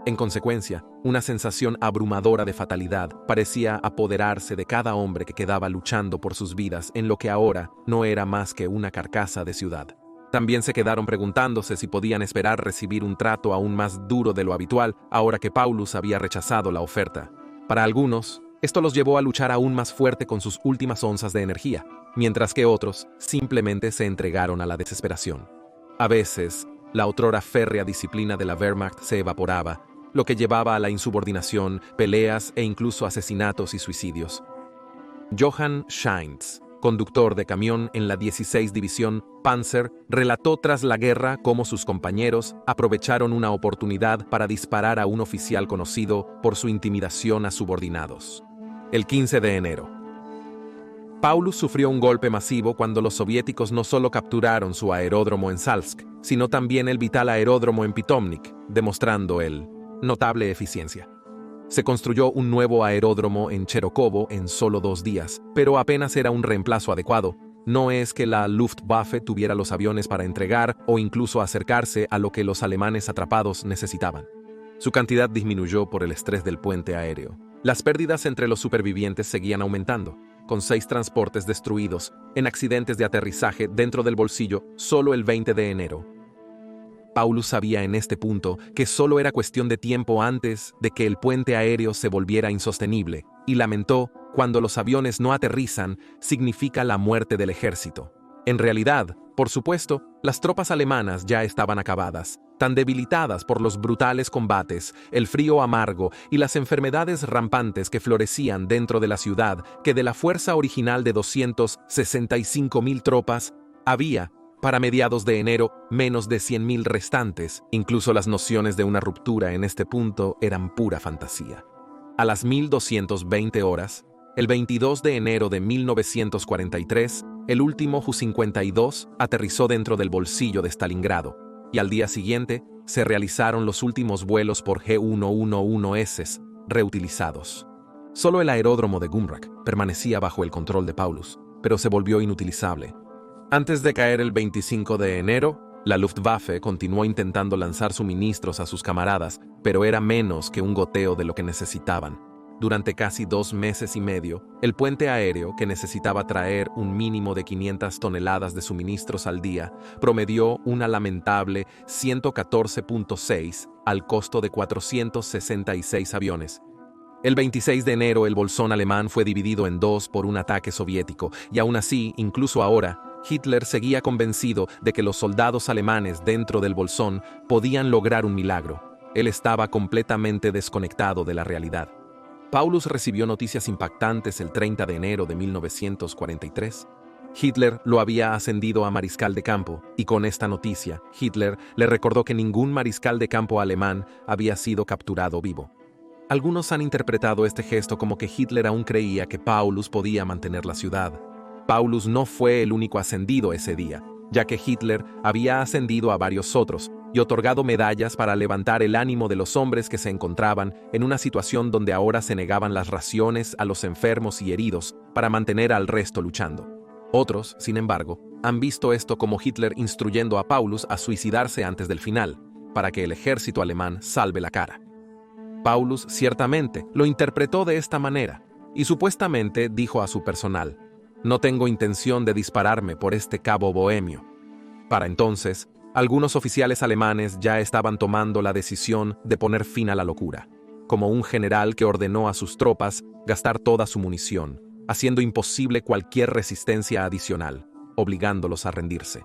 En consecuencia, una sensación abrumadora de fatalidad parecía apoderarse de cada hombre que quedaba luchando por sus vidas en lo que ahora no era más que una carcasa de ciudad. También se quedaron preguntándose si podían esperar recibir un trato aún más duro de lo habitual ahora que Paulus había rechazado la oferta. Para algunos, esto los llevó a luchar aún más fuerte con sus últimas onzas de energía, mientras que otros simplemente se entregaron a la desesperación. A veces, la otrora férrea disciplina de la Wehrmacht se evaporaba, lo que llevaba a la insubordinación, peleas e incluso asesinatos y suicidios. Johann Scheintz, conductor de camión en la 16 División Panzer, relató tras la guerra cómo sus compañeros aprovecharon una oportunidad para disparar a un oficial conocido por su intimidación a subordinados. El 15 de enero. Paulus sufrió un golpe masivo cuando los soviéticos no solo capturaron su aeródromo en Salsk, sino también el vital aeródromo en Pitomnik, demostrando notable eficiencia. Se construyó un nuevo aeródromo en Chernokovo en solo 2 días, pero apenas era un reemplazo adecuado. No es que la Luftwaffe tuviera los aviones para entregar o incluso acercarse a lo que los alemanes atrapados necesitaban. Su cantidad disminuyó por el estrés del puente aéreo. Las pérdidas entre los supervivientes seguían aumentando, con 6 transportes destruidos en accidentes de aterrizaje dentro del bolsillo solo el 20 de enero. Paulus sabía en este punto que solo era cuestión de tiempo antes de que el puente aéreo se volviera insostenible, y lamentó: cuando los aviones no aterrizan, significa la muerte del ejército. En realidad, por supuesto, las tropas alemanas ya estaban acabadas, tan debilitadas por los brutales combates, el frío amargo y las enfermedades rampantes que florecían dentro de la ciudad, que de la fuerza original de 265.000 tropas, había, para mediados de enero, menos de 100.000 restantes. Incluso las nociones de una ruptura en este punto eran pura fantasía. A las 1220 horas, el 22 de enero de 1943, el último Ju-52 aterrizó dentro del bolsillo de Stalingrado, y al día siguiente se realizaron los últimos vuelos por Ju-111s reutilizados. Solo el aeródromo de Gumrak permanecía bajo el control de Paulus, pero se volvió inutilizable. Antes de caer el 25 de enero, la Luftwaffe continuó intentando lanzar suministros a sus camaradas, pero era menos que un goteo de lo que necesitaban. Durante casi 2 meses y medio, el puente aéreo, que necesitaba traer un mínimo de 500 toneladas de suministros al día, promedió una lamentable 114.6 al costo de 466 aviones. El 26 de enero el bolsón alemán fue dividido en 2 por un ataque soviético, y aún así, incluso ahora, Hitler seguía convencido de que los soldados alemanes dentro del bolsón podían lograr un milagro. Él estaba completamente desconectado de la realidad. Paulus recibió noticias impactantes el 30 de enero de 1943. Hitler lo había ascendido a mariscal de campo, y con esta noticia, Hitler le recordó que ningún mariscal de campo alemán había sido capturado vivo. Algunos han interpretado este gesto como que Hitler aún creía que Paulus podía mantener la ciudad. Paulus no fue el único ascendido ese día, ya que Hitler había ascendido a varios otros y otorgado medallas para levantar el ánimo de los hombres que se encontraban en una situación donde ahora se negaban las raciones a los enfermos y heridos para mantener al resto luchando. Otros, sin embargo, han visto esto como Hitler instruyendo a Paulus a suicidarse antes del final, para que el ejército alemán salve la cara. Paulus ciertamente lo interpretó de esta manera, y supuestamente dijo a su personal: «No tengo intención de dispararme por este cabo bohemio». Para entonces, algunos oficiales alemanes ya estaban tomando la decisión de poner fin a la locura, como un general que ordenó a sus tropas gastar toda su munición, haciendo imposible cualquier resistencia adicional, obligándolos a rendirse.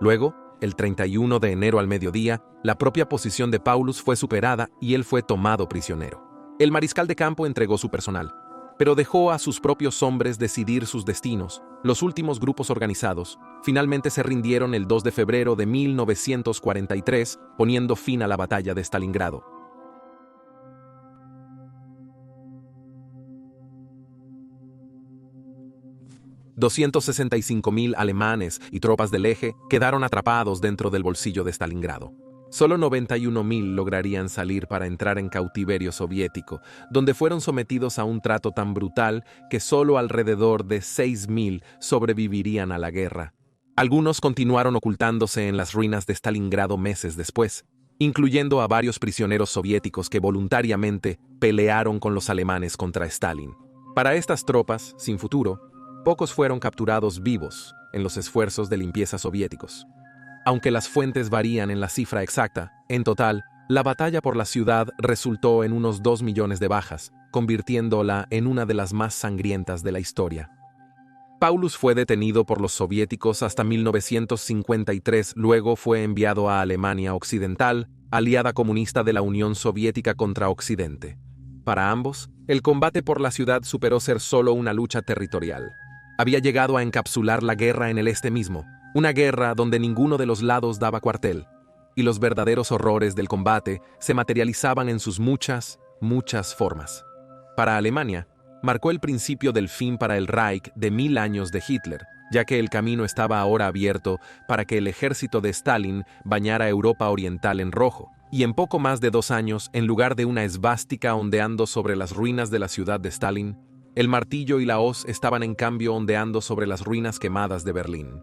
Luego, el 31 de enero al mediodía, la propia posición de Paulus fue superada y él fue tomado prisionero. El mariscal de campo entregó su personal, pero dejó a sus propios hombres decidir sus destinos. Los últimos grupos organizados finalmente se rindieron el 2 de febrero de 1943, poniendo fin a la batalla de Stalingrado. $265.000 alemanes y tropas del eje quedaron atrapados dentro del bolsillo de Stalingrado. Solo 91.000 lograrían salir para entrar en cautiverio soviético, donde fueron sometidos a un trato tan brutal que solo alrededor de 6.000 sobrevivirían a la guerra. Algunos continuaron ocultándose en las ruinas de Stalingrado meses después, incluyendo a varios prisioneros soviéticos que voluntariamente pelearon con los alemanes contra Stalin. Para estas tropas, sin futuro, pocos fueron capturados vivos en los esfuerzos de limpieza soviéticos. Aunque las fuentes varían en la cifra exacta, en total, la batalla por la ciudad resultó en unos 2 millones de bajas, convirtiéndola en una de las más sangrientas de la historia. Paulus fue detenido por los soviéticos hasta 1953, luego fue enviado a Alemania Occidental, aliada comunista de la Unión Soviética contra Occidente. Para ambos, el combate por la ciudad superó ser solo una lucha territorial. Había llegado a encapsular la guerra en el este mismo, una guerra donde ninguno de los lados daba cuartel, y los verdaderos horrores del combate se materializaban en sus muchas formas. Para Alemania, marcó el principio del fin para el Reich de 1000 años de Hitler, ya que el camino estaba ahora abierto para que el ejército de Stalin bañara Europa Oriental en rojo, y en poco más de 2 años, en lugar de una esvástica ondeando sobre las ruinas de la ciudad de Stalin, el martillo y la hoz estaban en cambio ondeando sobre las ruinas quemadas de Berlín.